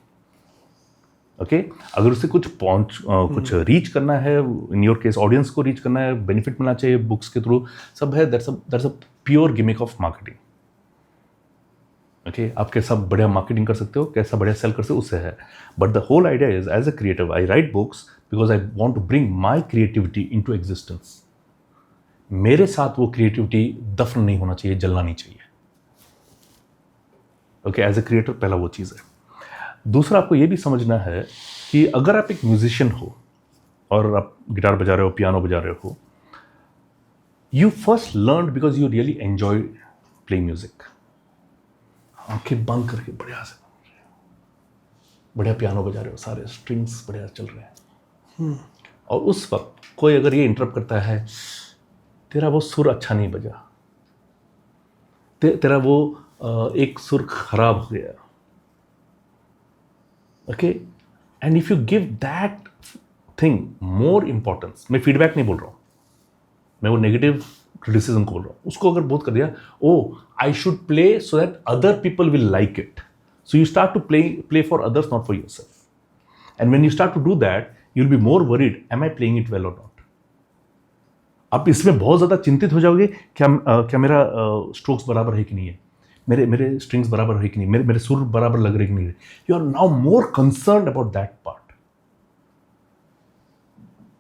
Okay अगर उससे कुछ रीच करना है, इन योर केस ऑडियंस को रीच करना है, बेनिफिट मिलना चाहिए बुक्स के थ्रू, सब है, that's a pure gimmick of marketing. Okay आप कैसा बढ़िया मार्केटिंग कर सकते हो, कैसा बढ़िया सेल कर सकते हो, उससे है. But the whole idea is as a creative I write books because I want to bring my creativity into existence. मेरे साथ वो क्रिएटिविटी दफन नहीं होना चाहिए, जलना नहीं चाहिए. ओके एज ए क्रिएटर पहला वो चीज़ है. दूसरा आपको ये भी समझना है कि अगर आप एक म्यूजिशियन हो और आप गिटार बजा रहे हो, पियानो बजा रहे हो, you first learn because you really enjoy playing music. आंखें बंद करके बढ़िया से बढ़िया पियानो बजा रहे हो, सारे स्ट्रिंग्स बढ़िया चल रहे हैं. और उस वक्त कोई अगर ये इंटरप्ट करता है, तेरा वो सुर अच्छा नहीं बजा, तेरा वो एक सुर खराब हो गया. Okay and if you give that thing more importance, मैं फीडबैक नहीं बोल रहा हूँ, मैं वो नेगेटिव क्रिटिसिज्म को बोल रहा हूँ, उसको अगर बहुत कर दिया, oh I should play so that other people will like it, so you start to play for others not for yourself. And when you start to do that you will be more worried, am I playing it well और not. आप इसमें बहुत ज़्यादा चिंतित हो जाओगे, क्या मेरा स्ट्रोक्स बराबर है कि नहीं है, मेरे स्ट्रिंग्स बराबर है कि नहीं, मेरे सुर बराबर लग रहे कि नहीं. You are now more concerned about that part.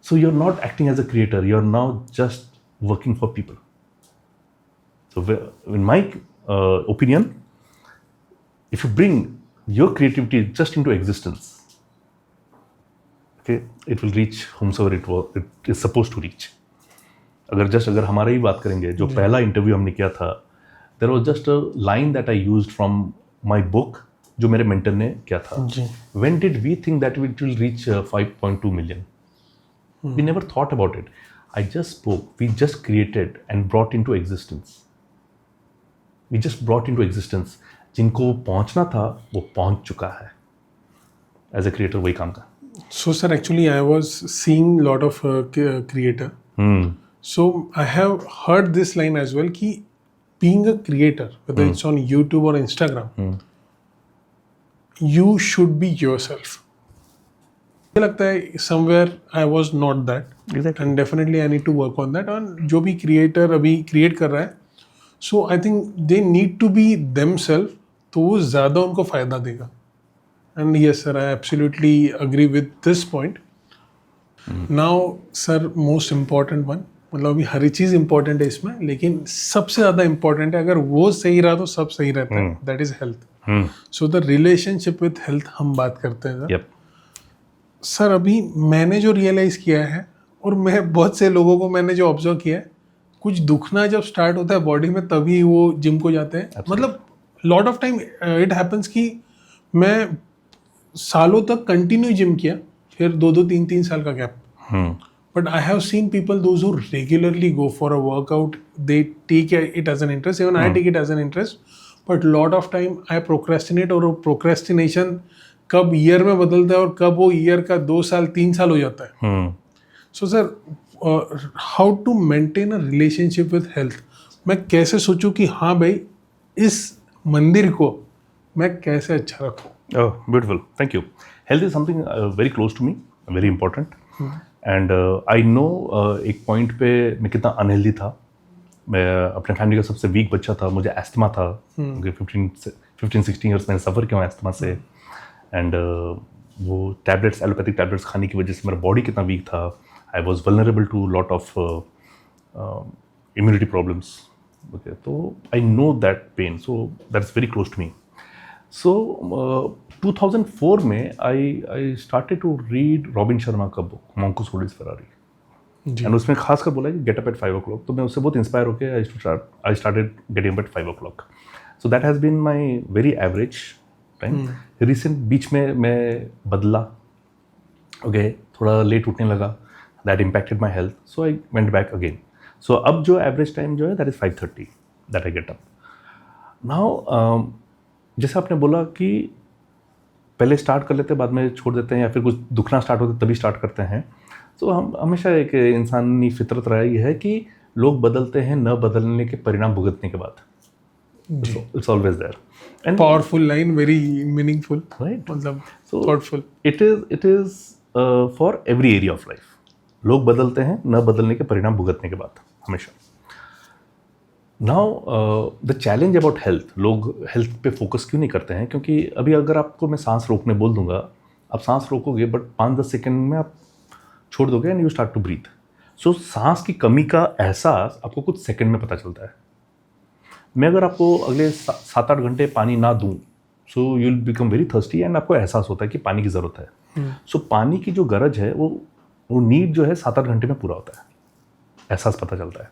So you are not acting as a creator, you are now just working for people. So in my opinion, if you bring your creativity just into existence, okay, it will reach whomsoever it is supposed to reach. अगर हमारा ही बात करेंगे, जो पहला interview हमने किया था, there was just a line that I used from my book, जो मेरे मेंटर ने किया था. When did we think that it will reach 5.2 million? We never thought about it. I just spoke, we just created and brought into existence. We just brought into existence. जिनको पहुंचना था वो पहुंच चुका है. एज ए क्रिएटर वही काम का. So sir, actually I was seeing lot of creator. So I have heard this line as well कि being a creator, whether it's on YouTube or Instagram, you should be yourself. मुझे लगता है somewhere I was not that. Exactly. And definitely I need to work on that. और जो भी creator अभी create कर रहा है, so I think they need to be themselves, तो वो ज़्यादा उनको फ़ायदा देगा. And yes sir, I absolutely agree with this point. Now sir, most important one, मतलब अभी हर चीज़ important है इसमें, लेकिन सबसे ज़्यादा important है, अगर वो सही रहा तो सब सही रहता है. That is health. So the relationship with health हम बात करते हैं सर. Yep. सर अभी मैंने जो रियलाइज़ किया है, और मैं बहुत से लोगों को मैंने जो ऑब्जर्व किया है, कुछ दुखना जब स्टार्ट होता है बॉडी में तभी वो जिम को जाते हैं. मतलब lot of time it happens कि मैं सालों तक कंटिन्यू जिम किया, फिर 2-2, 3-3 साल का gap. But I have seen people those who regularly go for a workout, they take it as an interest, even I take it as an interest, but lot of time I procrastinate, और procrastination कब year में बदलता है और कब वो year का 2 साल 3 साल हो जाता है. So sir, how to maintain a relationship with health? मैं कैसे सोचूं कि हाँ भाई, इस मंदिर को मैं कैसे अच्छा रखूं? Oh, beautiful. Thank you. Health is something very close to me, very important. And I know एक point पे मैं कितना unhealthy था. मैं अपने फैमिली का सबसे वीक बच्चा था, मुझे एस्थमा था. 15-16 ईयर्स मैंने सफ़र किया हूँ एस्थमा से. एंड वो टैबलेट्स, एलोपैथिक टैबलेट्स खाने की वजह से मेरा बॉडी कितना वीक था. I was vulnerable to lot of immunity problems. Okay, तो I know that pain, so that is very close to me. So 2004 में I started to read Robin Sharma का book Mongoose Hood is Ferrari. And उसमें खास कर बोला है कि get up at 5 o'clock. तो मैं उससे बहुत इंस्पायर होकर I started getting up at 5 o'clock. So that has been my very average time. Recent बीच में मैं बदला, ओके, थोड़ा लेट उठने लगा. That impacted my health, so I went back again. So अब जो एवरेज टाइम जो है that is 5:30 that I get up. Now जैसे आपने बोला कि पहले स्टार्ट कर लेते हैं, बाद में छोड़ देते हैं, या फिर कुछ दुखना स्टार्ट होता है तभी स्टार्ट करते हैं. तो हम हमेशा एक इंसानी फितरत रही है कि लोग बदलते हैं न बदलने के परिणाम भुगतने के बाद. It's always there. And powerful line, very meaningful, right. मतलब so thoughtful. It is for every area of life. लोग बदलते हैं न बदलने के परिणाम भुगतने के बाद, हमेशा. Now the challenge about health, लोग हेल्थ पे फोकस क्यों नहीं करते हैं? क्योंकि अभी अगर आपको मैं सांस रोकने बोल दूंगा, आप सांस रोकोगे बट 5-10 सेकंड में आप छोड़ दोगे and you start to breathe. So सांस की कमी का एहसास आपको कुछ सेकंड में पता चलता है. मैं अगर आपको अगले 7-8 घंटे पानी ना दूं, so you will become very thirsty and आपको एहसास होता है कि पानी की ज़रूरत है. सो पानी की जो गरज है वो नीड जो है 7-8 घंटे में पूरा होता है, एहसास पता चलता है.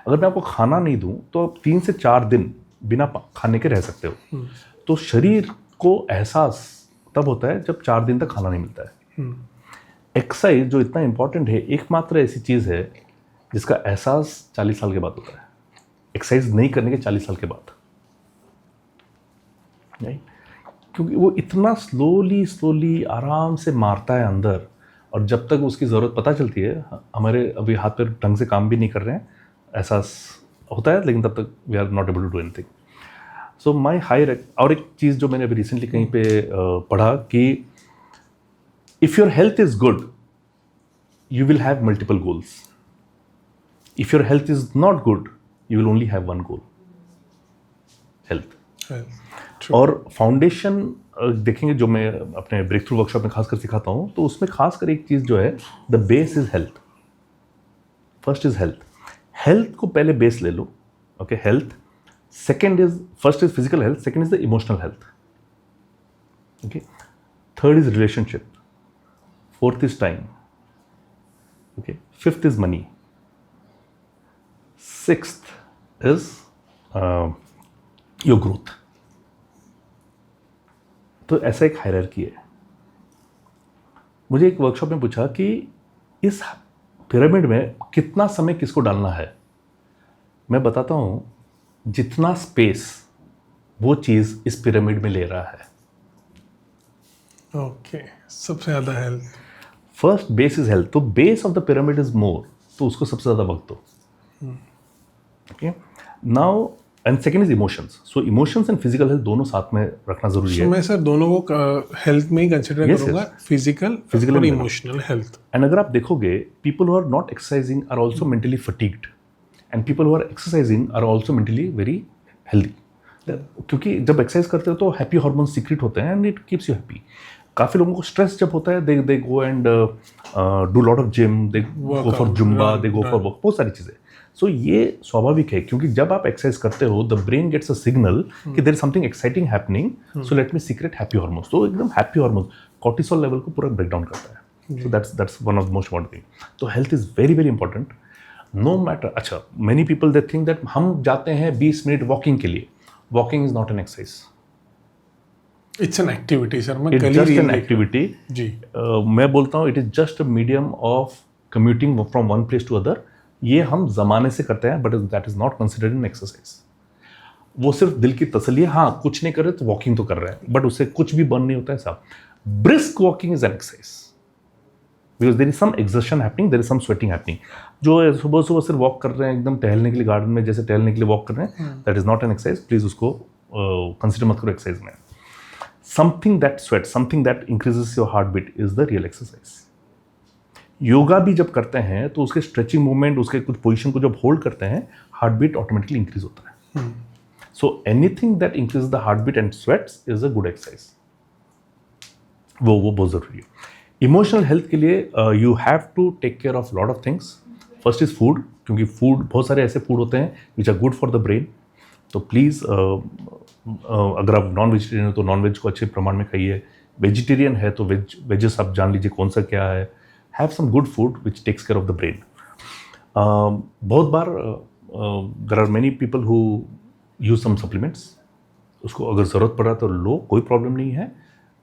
अगर मैं आपको खाना नहीं दूं तो आप 3 से 4 दिन बिना खाने के रह सकते हो. तो शरीर को एहसास तब होता है जब 4 दिन तक खाना नहीं मिलता है. एक्सरसाइज जो इतना इंपॉर्टेंट है, एकमात्र ऐसी चीज़ है जिसका एहसास 40 साल के बाद होता है. एक्सरसाइज नहीं करने के 40 साल के बाद, नहीं, क्योंकि वो इतना स्लोली आराम से मारता है अंदर, और जब तक उसकी ज़रूरत पता चलती है, हमारे अभी हाथ पैर ढंग से काम भी नहीं कर रहे हैं, एहसास होता है, लेकिन तब तक we are not able to do anything. So my high. और एक चीज़ जो मैंने अभी रिसेंटली कहीं पे पढ़ा कि if your health is good you will have multiple goals. If your health is not good, you will only have one goal, health. और फाउंडेशन देखेंगे जो मैं अपने ब्रेक थ्रू वर्कशॉप में खासकर सिखाता हूँ, तो उसमें खासकर एक चीज़ जो है, the base is health. First is health. Health को पहले बेस ले लो, okay. Health second is, first is physical health, second is the emotional health, okay. Third is relationship, fourth is time, okay. Fifth is money. Sixth is your growth. तो ऐसा एक hierarchy है. मुझे एक वर्कशॉप में पूछा कि इस पिरामिड में कितना समय किसको डालना है. मैं बताता हूँ, जितना स्पेस वो चीज़ इस पिरामिड में ले रहा है. ओके, सबसे ज़्यादा health. First base is health, तो base of the pyramid is more, तो उसको सबसे ज़्यादा वक्त दो, okay. Now and second is emotions. So emotions and physical health दोनों साथ में रखना जरूरी है. मैं सर दोनों को हेल्थ में ही कंसिडर करूंगा, फिजिकल और इमोशनल हेल्थ. एंड अगर आप देखोगे, people who are not exercising are also mentally fatigued, and people who are exercising are also mentally very healthy. क्योंकि जब एक्सरसाइज करते हो तो हैप्पी हार्मोन सीक्रेट होते हैं and it keeps you happy. काफ़ी लोगों को स्ट्रेस जब होता है, they go and do lot of gym, they go for Zumba, they go for walk, बहुत सारी चीज़ें. सो ये स्वाभाविक है, क्योंकि जब आप एक्सरसाइज करते हो, the brain gets a signal कि there is something exciting happening, so let me secrete happy hormones. तो एकदम हैप्पी हार्मोन्स कॉर्टिसोल लेवल को पूरा ब्रेक डाउन करता है. So that's one of the most important thing. तो health is very very important, no matter. अच्छा, many people they think that हम जाते हैं 20 मिनट वॉकिंग के लिए. Walking is not an exercise, it's an activity sir. मैं it's just an activity जी. मैं बोलता हूँ, it is just a medium of commuting from one place to other. ये हम जमाने से करते हैं, but that is not considered an exercise. वो सिर्फ दिल की तसल्ली है. हाँ, कुछ नहीं कर रहे तो वॉकिंग तो कर रहे हैं, बट उससे कुछ भी बर्न नहीं होता है साहब. Brisk walking is an exercise, because there is some exertion happening, there is some sweating happening. जो सुबह सुबह सिर्फ वॉक कर रहे हैं, एकदम टहलने के लिए, गार्डन में जैसे टहलने के लिए वॉक कर रहे हैं, that is not an exercise. Please उसको कंसिडर मत करो एक्सरसाइज में. Something that sweats, something that increases your heartbeat is the real exercise. Yoga भी जब करते हैं तो उसके स्ट्रेचिंग मूवमेंट, उसके कुछ पोजीशन को जब होल्ड करते हैं, हार्ट बीट ऑटोमेटिकली इंक्रीज होता है. So anything that increase the heart beat and sweats is a good exercise. वो बहुत जरूरी है. इमोशनल हेल्थ के लिए you have to take care of lot of things. First is food, क्योंकि food, बहुत सारे ऐसे फूड होते हैं which are good for the brain. तो प्लीज़ अगर आप नॉन वेजिटेरियन हो तो नॉन वेज को अच्छे प्रमाण में खाइए. वेजिटेरियन है तो वेजेस आप जान लीजिए कौन सा क्या है. Have some good food which takes care of the brain. बहुत बार there are many people who use some supplements. उसको अगर ज़रूरत पड़ा तो लो, कोई प्रॉब्लम नहीं है,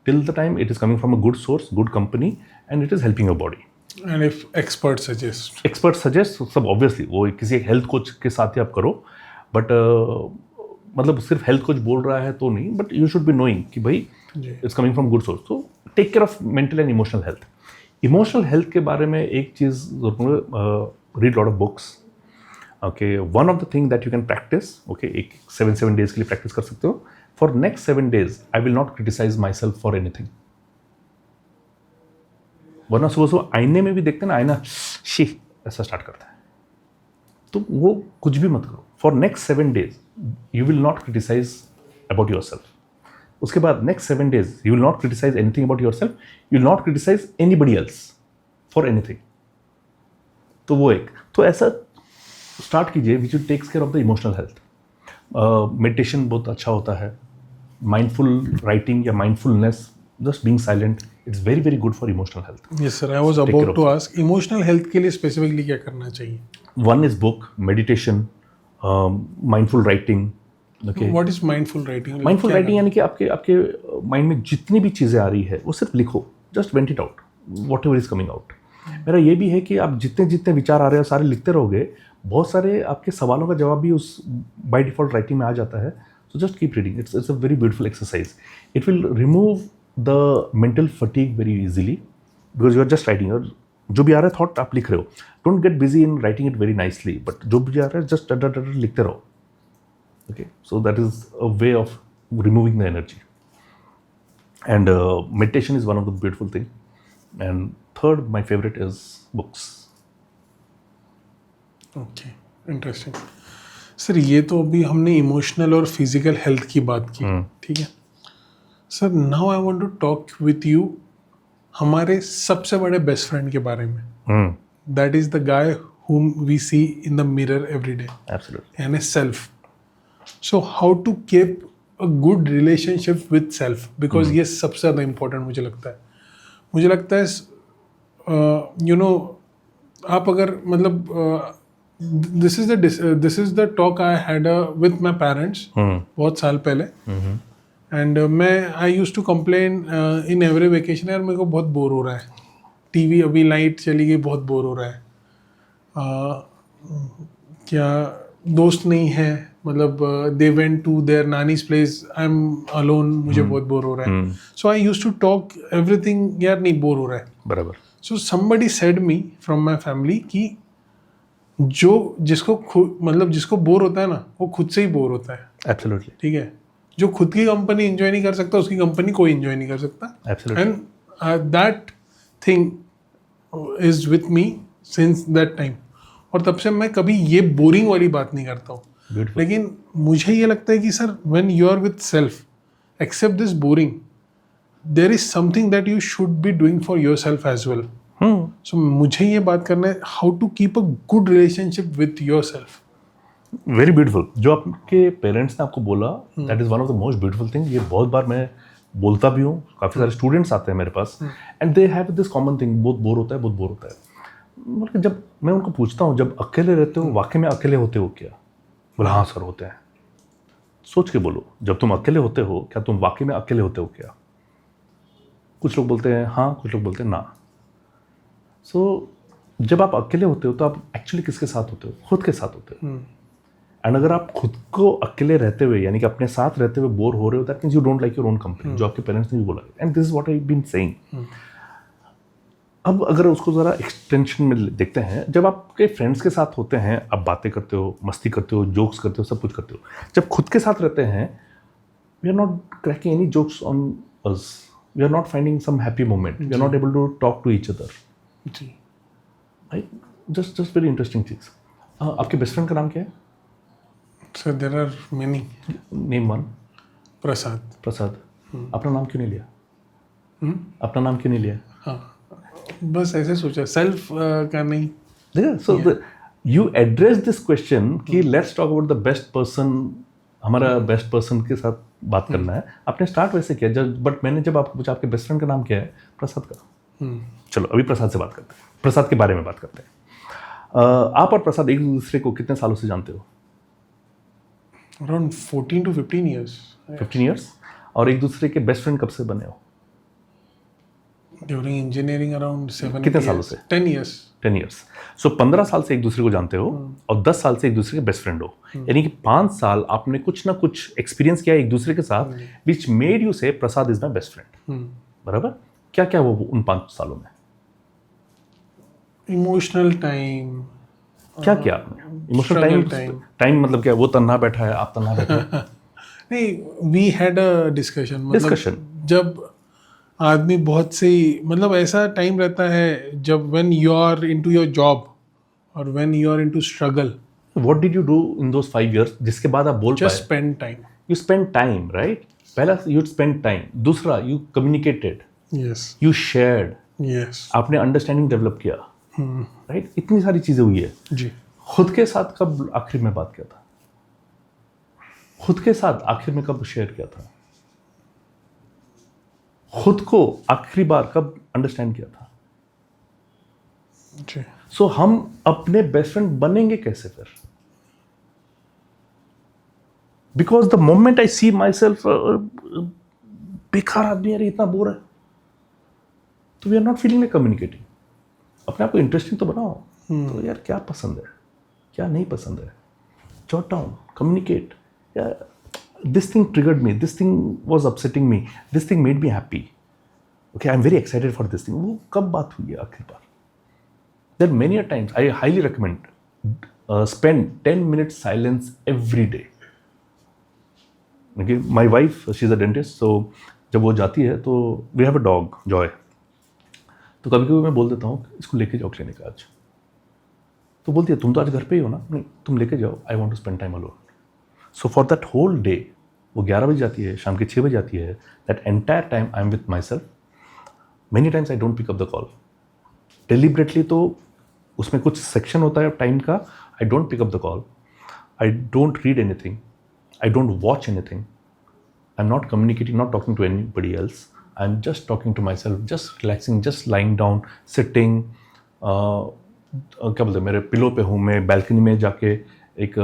till the time it is coming from a good source, good company, and it is helping your body. And if expert suggest, सब obviously वो किसी एक हेल्थ कोच के साथ ही आप करो. बट मतलब सिर्फ हेल्थ कोच बोल रहा है तो नहीं, but you should be knowing कि भाई it's coming from good source. तो take care of mental and emotional health. Emotional health के बारे में एक चीज़ जरूर, read lot of books. Okay, one of the thing that you can practice, okay, एक 7 डेज के लिए प्रैक्टिस कर सकते हो. For next 7 days I will not criticise my self for anything. वरना सुबह सुबह आईने में भी देखते हैं ना, आईना शी ऐसा स्टार्ट करता है, तो वो कुछ भी मत करो. For next 7 days you will not criticise about yourself. उसके बाद next 7 days you will not criticise anything about yourself, you will not criticise anybody else for anything. तो वो एक, तो ऐसा स्टार्ट कीजिए which takes care of the emotional health. Meditation बहुत अच्छा होता है, माइंडफुल राइटिंग या mindfulness, just being silent, it's very very good for emotional health. Yes sir, I was about to ask, emotional health के लिए specifically क्या करना चाहिए? One is book, meditation, mindful writing. Okay. What is mindful writing? Mindful writing यानी कि आपके mind में जितनी भी चीज़ें आ रही है वो सिर्फ लिखो, just went it out, what ever is coming out. मेरा ये भी है कि आप जितने जितने विचार आ रहे हैं सारे लिखते रहोगे, बहुत सारे आपके सवालों का जवाब भी उस बाय डिफॉल्ट राइटिंग में आ जाता है. So just keep reading, it's a very beautiful exercise. It will remove the mental fatigue very easily because you are just writing. और जो भी आ रहा है थॉट आप लिख रहे हो, don't get busy in writing it very nicely, but जो भी आ रहा है जस्ट लिखते रहो. Okay, so that is a way of removing the energy. And meditation is one of the beautiful thing. And third my favourite is books. Okay, interesting. Sir ये तो अभी हमने इमोशनल और फिजिकल हेल्थ की बात की, ठीक है sir. Now I want to talk with you हमारे सबसे बड़े बेस्ट फ्रेंड के बारे में. That is the guy whom we see in the mirror every day. Absolutely. And self. So how to keep a good relationship with self? Because ये सबसे ज़्यादा important मुझे लगता है. मुझे लगता है you know, आप अगर मतलब this is the talk I had with my parents बहुत साल पहले. एंड मैं I use to complain in every vacation, यार मेरे को बहुत बोर हो रहा है, टीवी अभी लाइट चली गई, बहुत बोर हो रहा है, क्या दोस्त नहीं है, मतलब दे वेंट टू देयर नानीज प्लेस, आई एम अलोन, मुझे बहुत बोर हो रहा है. So I use to talk everything, यार नहीं बोर हो रहा है, बराबर. So somebody said me from my family कि जो जिसको बोर होता है ना, वो खुद से ही बोर होता है. एब्सोल्युटली. ठीक है, जो खुद की कंपनी एंजॉय नहीं कर सकता, उसकी कंपनी कोई एंजॉय नहीं कर सकता. And that thing is with me since that time. और तब से मैं कभी ये बोरिंग वाली बात नहीं करता हूँ. लेकिन मुझे ये लगता है कि sir when you are with self, accept this boring, there is something that you should be doing for your self as well. So मुझे ये बात करना है, how to keep a good relationship with your self. Very beautiful. जो आपके parents ने आपको बोला, that is one of the most beautiful thing. ये बहुत बार मैं बोलता भी हूँ, काफ़ी सारे स्टूडेंट्स आते हैं मेरे पास and they have this common thing, बहुत बोर होता है, बहुत बोर होता है. मतलब जब मैं उनको पूछता हूँ, जब अकेले रहते हो वाकई में अकेले होते हो क्या? बोला हाँ सर होते हैं. सोच के बोलो, जब तुम अकेले होते हो क्या तुम वाकई में अकेले होते हो क्या? कुछ लोग बोलते हैं हाँ, कुछ लोग बोलते हैं ना. सो जब आप अकेले होते हो तो आप एक्चुअली किसके साथ होते हो? खुद के साथ होते हो. एंड अगर आप खुद को अकेले रहते हुए यानी कि अपने साथ रहते हुए बोर हो रहे हो, that means you don't like your own company, जो आपके पेरेंट्स ने भी बोला. And this is what I been saying. अब अगर उसको ज़रा एक्सटेंशन में देखते हैं, जब आपके फ्रेंड्स के साथ होते हैं, आप बातें करते हो, मस्ती करते हो, जोक्स करते हो, सब कुछ करते हो. जब खुद के साथ रहते हैं, we are not cracking any jokes on us, we are not finding some happy moment, we are not able to talk to each other. जी, जस्ट वेरी इंटरेस्टिंग चीज़. आपके बेस्ट फ्रेंड का नाम क्या है? Sir there are many. Name one. Prasad. Prasad. अपना नाम क्यों नहीं लिया? अपना नाम क्यों नहीं लिया? हाँ, बस ऐसे सोचा, सेल्फ का नहीं. So you address this question कि let's talk about the best person, हमारा बेस्ट पर्सन के साथ बात करना है. आपने स्टार्ट वैसे किया, बट मैंने जब आपको पूछा आपके बेस्ट फ्रेंड का नाम क्या है, प्रसाद का. चलो अभी प्रसाद से बात करते हैं, प्रसाद के बारे में बात करते हैं. आप और प्रसाद एक दूसरे को कितने सालों से जानते हो? Around 14 to 15 years. 15 years. और एक दूसरे के बेस्ट फ्रेंड कब से बने हो? During engineering around 7. कितने सालों से? 10 years. 10 years. सो 15 साल से एक दूसरे को जानते हो और 10 साल से एक दूसरे के बेस्ट फ्रेंड हो. यानी कि 5 साल आपने कुछ ना कुछ एक्सपीरियंस किया एक दूसरे के साथ, विच मेड यू से प्रसाद इज माई बेस्ट फ्रेंड. बराबर. क्या क्या वो उन 5 सालों में? Emotional time. क्या किया आपने? इमोशनल टाइम मतलब क्या? वो तन्हा बैठा है, आप तन्हा बैठे हैं? नहीं, वी हैड अ डिस्कशन. जब आदमी बहुत सी, मतलब ऐसा टाइम रहता है जब when you are into your job और when you are into struggle, what did you do in those 5 years जिसके बाद आप बोल जस्ट पाए? Spend time. You spend time, right? पहला यू स्पेंड टाइम, दूसरा you communicated, yes. You shared, yes. आपने understanding develop किया, राइट? इतनी सारी चीजें हुई है. जी. खुद के साथ कब आखिर में बात किया था? खुद के साथ आखिर में कब शेयर किया था? खुद को आखिरी बार कब अंडरस्टैंड किया था? जी. सो हम अपने बेस्ट फ्रेंड बनेंगे कैसे फिर? Because the moment I see myself बेकार आदमी, यार इतना बोर है, तो we are not feeling like communicating. अपने आप को इंटरेस्टिंग तो बनाओ. तो यार क्या पसंद है, क्या नहीं पसंद है, jot down, communicate. This thing triggered me, this thing was upsetting me, this thing made me happy. Okay, I am very excited for this thing. वो कब बात हुई है आखिर बार? Then many a times I highly recommend spend 10 minutes silence every day. Okay, my wife, she is a dentist, so जब वो जाती है तो we have a dog, Joy. तो कभी कभी मैं बोल देता हूँ इसको लेके जाओ क्लिनिक आज. तो बोलती है तुम तो आज घर पे ही हो ना. नहीं, तुम लेके जाओ, I want to spend time alone. So for that whole day, वो 11 बजे जाती है, शाम के 6 बजे आती है. That entire time I am with myself. Many times I don't pick up the call deliberately. तो उसमें कुछ सेक्शन होता है टाइम का, I don't pick up the call, I don't read anything, I don't watch anything. I'm not communicating, not talking to anybody else. I'm just talking to myself, just relaxing, just lying down, sitting. क्या बोलते हैं, मेरे pillow पे हूँ मैं, balcony में जाके एक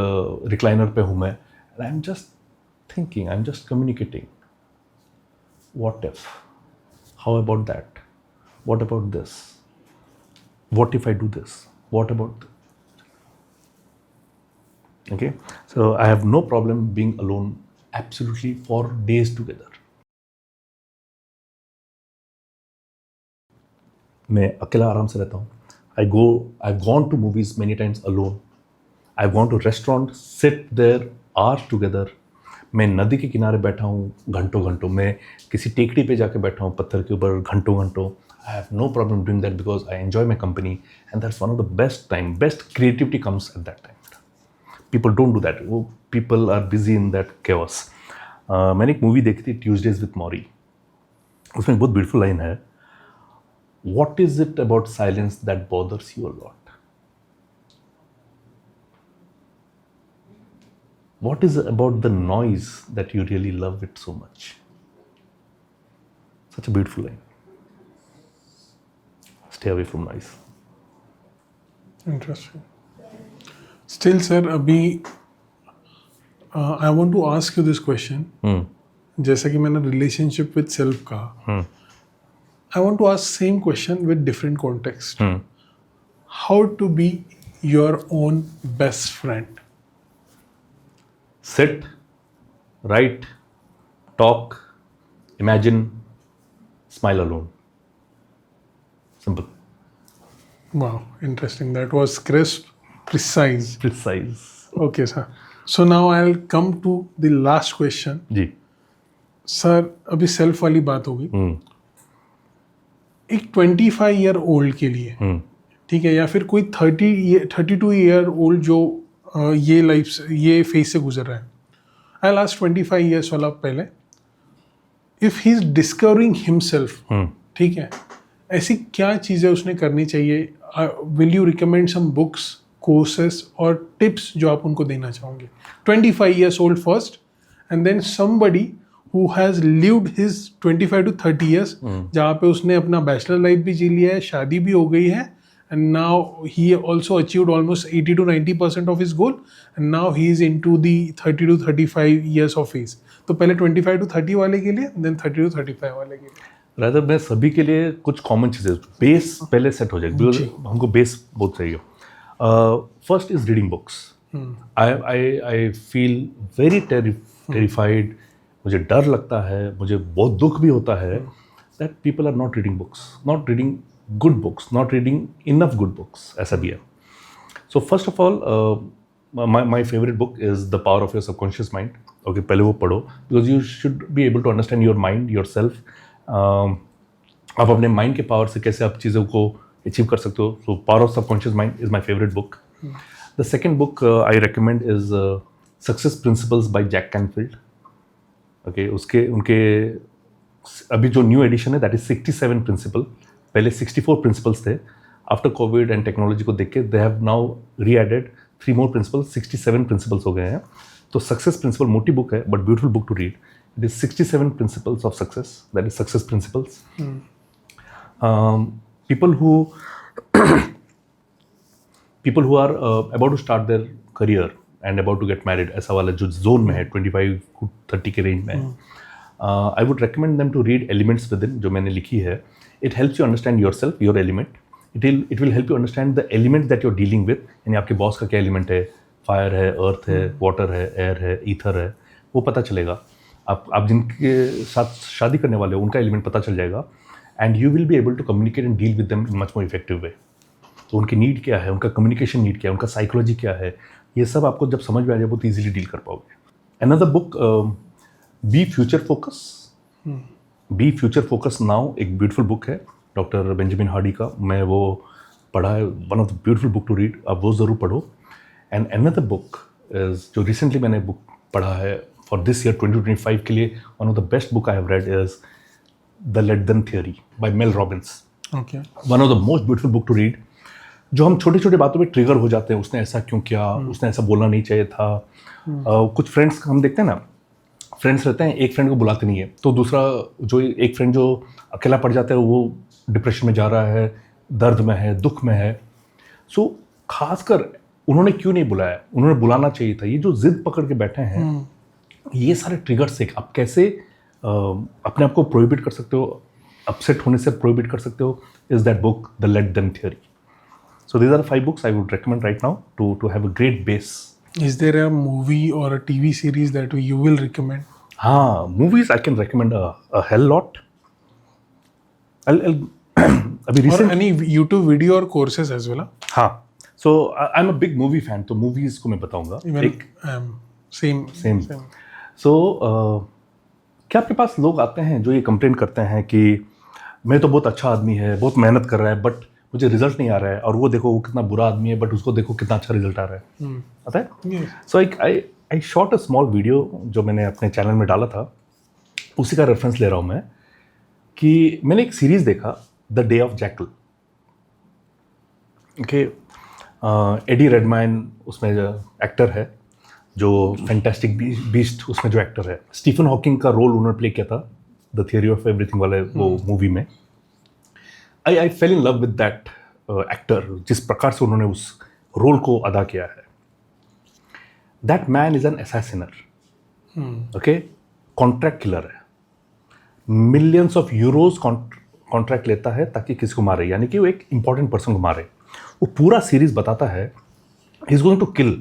रिक्लाइनर पे हूँ मैं. And I'm just thinking, I'm just communicating. What if? How about that? What about this? What if I do this? What about this? Okay, so I have no problem being alone absolutely for days together. मैं अकेला आराम से रहता हूँ. I've gone to movies many times alone. I've gone to restaurant, sit there hours together. मैं नदी के किनारे बैठा हूँ घंटों घंटों. मैं किसी टेकड़ी पे जाके बैठा हूँ पत्थर के ऊपर घंटों घंटों. I have no problem doing that because I enjoy my company, and that's one of the best time. Best creativity comes at that time. People don't do that. People are busy in that chaos. मैंने एक movie देखी थी Tuesdays with मॉरी. उसमें एक बहुत beautiful line है, what is it about silence that bothers you a lot? What is about the noise that you really love it so much? Such a beautiful line. Stay away from noise. Interesting. Still, sir, अभी I want to ask you this question. जैसा कि मैंने relationship with self कहा, I want to ask same question with different context. How to be your own best friend? Sit, write, talk, imagine, smile alone. Simple. Wow, interesting. That was crisp. Precise. Okay, sir. So now I'll come to the last question. जी. Sir, अभी self वाली बात होगी. एक 25-year-old के लिए, ठीक है, या फिर कोई 32-year-old जो ये फेज से गुजर रहा है. I'll ask 25 years वाला पहले. If he's discovering himself, ठीक है, ऐसी क्या चीज़ें उसने करनी चाहिए? Will you recommend some books, courses और tips जो आप उनको देना चाहोगे? 25 years old first, and then somebody who has lived his 25 to 30 years, जहाँ पे उसने अपना बैचलर लाइफ भी जी लिया है, शादी भी हो गई है, and now he also achieved almost 80 to 90% of his goal, and now he is into the 30 to 35 years of age. तो पहले 25 to 30 वाले के लिए, then 30 to 35 वाले के लिए. रादर मैं सभी के लिए कुछ कॉमन चीज़ें, बेस पहले सेट हो जाए, बिकॉज हमको बेस बहुत चाहिए. First is reading books. I feel very terrified. मुझे डर लगता है, मुझे बहुत दुख भी होता है that people are not reading books, not reading good books, not reading enough good books. ऐसा भी है. So first of all my favourite book is the power of your subconscious mind. Okay, पहले वो पढ़ो, because you should be able to understand your mind, yourself. आप अपने mind के power से कैसे आप चीज़ों को अचीव कर सकते हो. So power of subconscious mind is my favourite book. The second book I recommend is success principles by Jack Canfield. Okay, उसके उनके अभी जो न्यू एडिशन है दैट इज 67 प्रिंसिपल. पहले 64 प्रिंसिपल्स थे. आफ्टर कोविड एंड टेक्नोलॉजी को देख के they have now readded 3 more principles. 67 principles हो गए हैं. तो सक्सेस प्रिंसिपल मोटी बुक है but beautiful book to read. It is 67 principles of success. That is success principles. people who are about to start their career and about to get married, ऐसा वाला जो zone में है 25 to 30 के range में, I would recommend them to read Elements Within, जो मैंने लिखी है. It helps you understand yourself, your element. It will help you understand the element that you're dealing with. यानी आपके बॉस का क्या एलिमेंट है, फायर है, अर्थ है, वाटर है, एयर है, ईथर है, वो पता चलेगा. आप जिनके साथ शादी करने वाले हो उनका एलिमेंट पता चल जाएगा. And you will be able to communicate and deal with them in much more effective way. तो उनकी नीड क्या है, उनका कम्युनिकेशन नीड क्या है, उनका साइकोलॉजी क्या है, ये सब आपको जब समझ में आ जाए बहुत ईजिली डील कर पाओगे. Another book, be future focus. Be future focus now एक ब्यूटीफुल बुक है डॉक्टर बेंजामिन हार्डी का. मैं वो पढ़ा है. One of the beautiful book to read. आप वो ज़रूर पढ़ो. एंड अनदर बुक इज जो रिसेंटली मैंने बुक पढ़ा है फॉर दिस ईयर 2025 के लिए, one of the best book I have read is the let them theory by Mel Robbins. Okay. One of the most beautiful book to read. जो हम छोटी छोटी बातों पे ट्रिगर हो जाते हैं, उसने ऐसा क्यों किया, उसने ऐसा बोलना नहीं चाहिए था. कुछ फ्रेंड्स हम देखते हैं ना, फ्रेंड्स रहते हैं, एक फ्रेंड को बुलाते नहीं है तो दूसरा जो एक फ्रेंड जो अकेला पड़ जाता है वो डिप्रेशन में जा रहा है, दर्द में है, दुख में है. सो खासकर उन्होंने क्यों नहीं बुलाया, उन्होंने बुलाना चाहिए था. ये जो जिद पकड़ के बैठे हैं, ये सारे ट्रिगर्स से आप कैसे अपने आप को प्रोहिबिट कर सकते हो, अपसेट होने से प्रोहिबिट कर सकते हो, is that book the let them theory. So these are the 5 books I would recommend right now to have a great base. Is there a movie or a TV series that you will recommend? हाँ, movies I can recommend a hell lot. I'll अभी recent. Or any YouTube video or courses as well? हाँ, so I'm a big movie fan, तो movies को मैं बताऊंगा. Even same. So क्या आपके पास लोग आते हैं जो ये कंप्लेन करते हैं कि मैं तो बहुत अच्छा आदमी है, बहुत मेहनत कर रहा है, बट मुझे रिजल्ट नहीं आ रहा है, और वो देखो वो कितना बुरा आदमी है बट उसको देखो कितना अच्छा रिजल्ट आ रहा है. पता है. So I shot a small video जो मैंने अपने चैनल में डाला था, उसी का रेफरेंस ले रहा हूँ मैं, कि मैंने एक सीरीज़ देखा the day of Jackal. Okay. Eddie Redmayne उसमें जो एक्टर है, जो फैंटास्टिक बीस्ट उसमें जो एक्टर है, स्टीफन हॉकिंग का रोल उन्होंने प्ले किया था द थियरी ऑफ एवरीथिंग वाले वो मूवी में. I fell in love with that actor, जिस प्रकार से उन्होंने उस रोल को अदा किया है. That man is an assassiner. Okay? Contract killer है. मिलियंस ऑफ यूरोज कॉन्ट्रैक्ट लेता है ताकि किसी को मारे, यानी कि वो एक इंपॉर्टेंट पर्सन को मारे. वो पूरा सीरीज बताता है he is going to kill,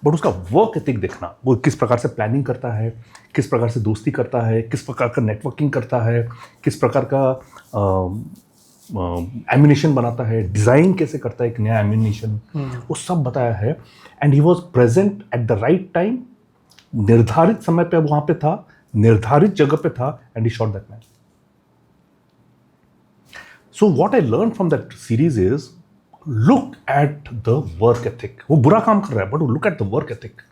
but उसका वर्क एथिक देखना, वो किस प्रकार से प्लानिंग करता है, किस प्रकार से दोस्ती करता है, किस प्रकार का नेटवर्किंग करता है, किस प्रकार का एम्यूनिशन बनाता है, डिज़ाइन कैसे करता है एक नया एम्यूनिशन, वो सब बताया है. And he was present at the right time. निर्धारित समय पे वहाँ पे था, निर्धारित जगह पे था, and he shot that man. So what I learn from that series is look at the work ethic. वो बुरा काम कर रहा है but look at the work ethic.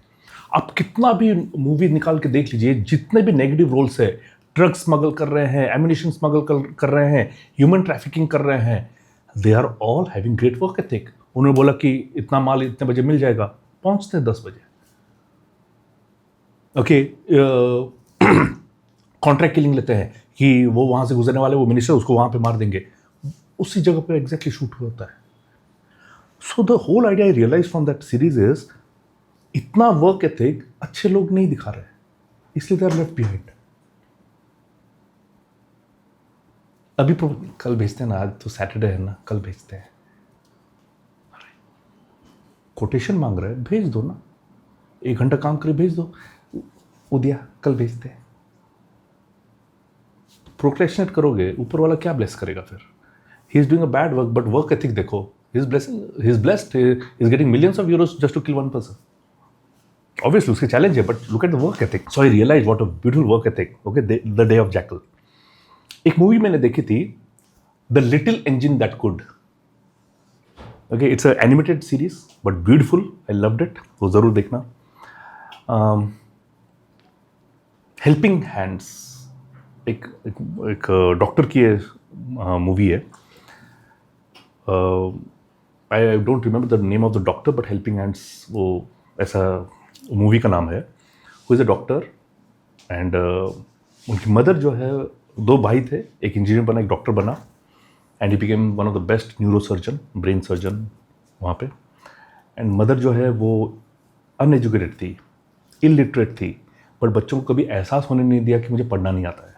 आप कितना भी मूवी निकाल के देख लीजिए, जितने भी नेगेटिव रोल्स है, ड्रग्स स्मगल कर रहे हैं, एम्यूनिशन स्मगल कर रहे हैं, ह्यूमन ट्रैफिकिंग कर रहे हैं, they are all having great work ethic. उन्होंने बोला कि इतना माल इतने बजे मिल जाएगा, पहुंचते हैं 10 बजे. ओके. कॉन्ट्रैक्ट किलिंग लेते हैं कि वो वहाँ से गुजरने वाले वो मिनिस्टर उसको वहाँ पे मार देंगे, उसी जगह पे एग्जैक्टली शूट होता है. So the whole idea I realise from that series is इतना वर्क एथिक अच्छे लोग नहीं दिखा रहे, इसलिए दे आर लेफ्ट बिहाइंड. अभी कल भेजते हैं ना, आज तो सैटरडे है ना, कल भेजते हैं. कोटेशन मांग रहे हैं, भेज दो ना. 1 घंटा काम करे, भेज दो. उदिया कल भेजते हैं. प्रोक्रेशनेट करोगे, ऊपर वाला क्या ब्लेस करेगा फिर? He is doing a bad work, but work ethic देखो, he is blessed, he is getting millions of euros just to kill one person. Obviously उसके चैलेंज है, but look at the work ethic. So I realise what a beautiful work ethic. Okay, the day of Jackal. एक movie मैंने देखी थी, the little engine that could. Okay, it's an animated series but beautiful, I loved it, वो ज़रूर देखना. Helping hands एक doctor की movie है. I don't remember the name of the doctor, but helping hands वो ऐसा मूवी का नाम है. Who is a doctor and उनकी मदर जो है, 2 भाई थे, एक इंजीनियर बना, एक डॉक्टर बना, and he became one of the best neuro surgeon, brain surgeon वहाँ पे. एंड मदर जो है वो अनएजुकेटेड थी, इलिटरेट थी, बट बच्चों को कभी एहसास होने नहीं दिया कि मुझे पढ़ना नहीं आता है.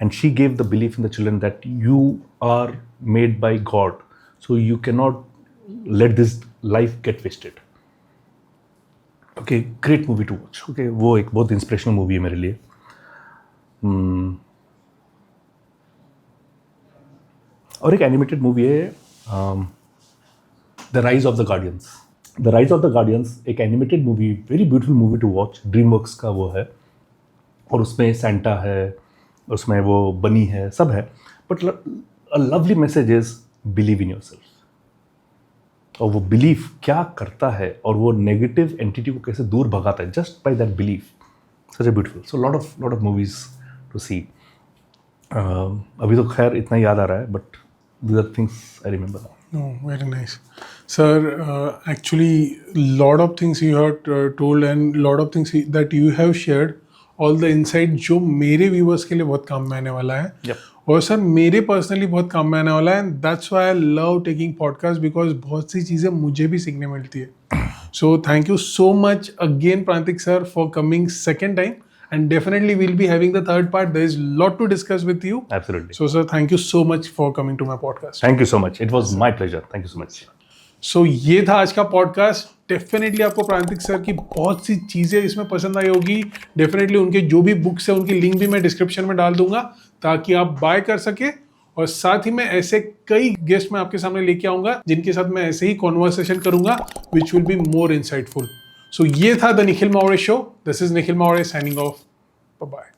And she gave the belief in the children that you are made by God, so you can not let this life get wasted. Okay, great movie to watch. Okay, वो एक बहुत इंस्पिरेशनल मूवी है मेरे लिए. और एक animated movie है the rise of the guardians. The rise of the guardians एक animated movie, very beautiful movie to watch. DreamWorks का वो है, और उसमें सेंटा है, उसमें वो बनी है, सब है, but a lovely message is believe in yourself. और वो बिलीफ क्या करता है और वो नेगेटिव एंटिटी को कैसे दूर भगाता है, just by that belief. Such a beautiful. So lot of movies to see. अभी तो खैर इतना याद आ रहा है, but these are things I remember now. Oh, very nice. Sir, actually, lot of things you have told and lot of things that you have shared, all the insight जो मेरे viewers के लिए बहुत काम में आने वाला है. Yep. और सर मेरे पर्सनली बहुत काम में आने वाला है. That's why I love taking podcast, because बहुत सी चीज़ें मुझे भी सीखने मिलती है. So thank you so much again प्रांतिक sir for coming second time. And definitely we'll be having the third part. There is a lot to discuss with you. Absolutely. So sir, thank you so much for coming to my podcast. Thank you so much. It was my pleasure. Thank you so much. So ये था आज का podcast. Definitely आपको प्रांतिक sir की बहुत सी चीज़ें इसमें पसंद आई होगी. डेफिनेटली उनके जो भी बुक्स है उनकी लिंक भी मैं डिस्क्रिप्शन में डाल दूंगा ताकि आप बाय कर सके. और साथ ही मैं ऐसे कई गेस्ट मैं आपके सामने लेके आऊंगा जिनके साथ मैं ऐसे ही कॉन्वर्सेशन करूंगा which will be more insightful. So ये था the Nikhil Mawde show. This is Nikhil Mawde signing off. Bye-bye.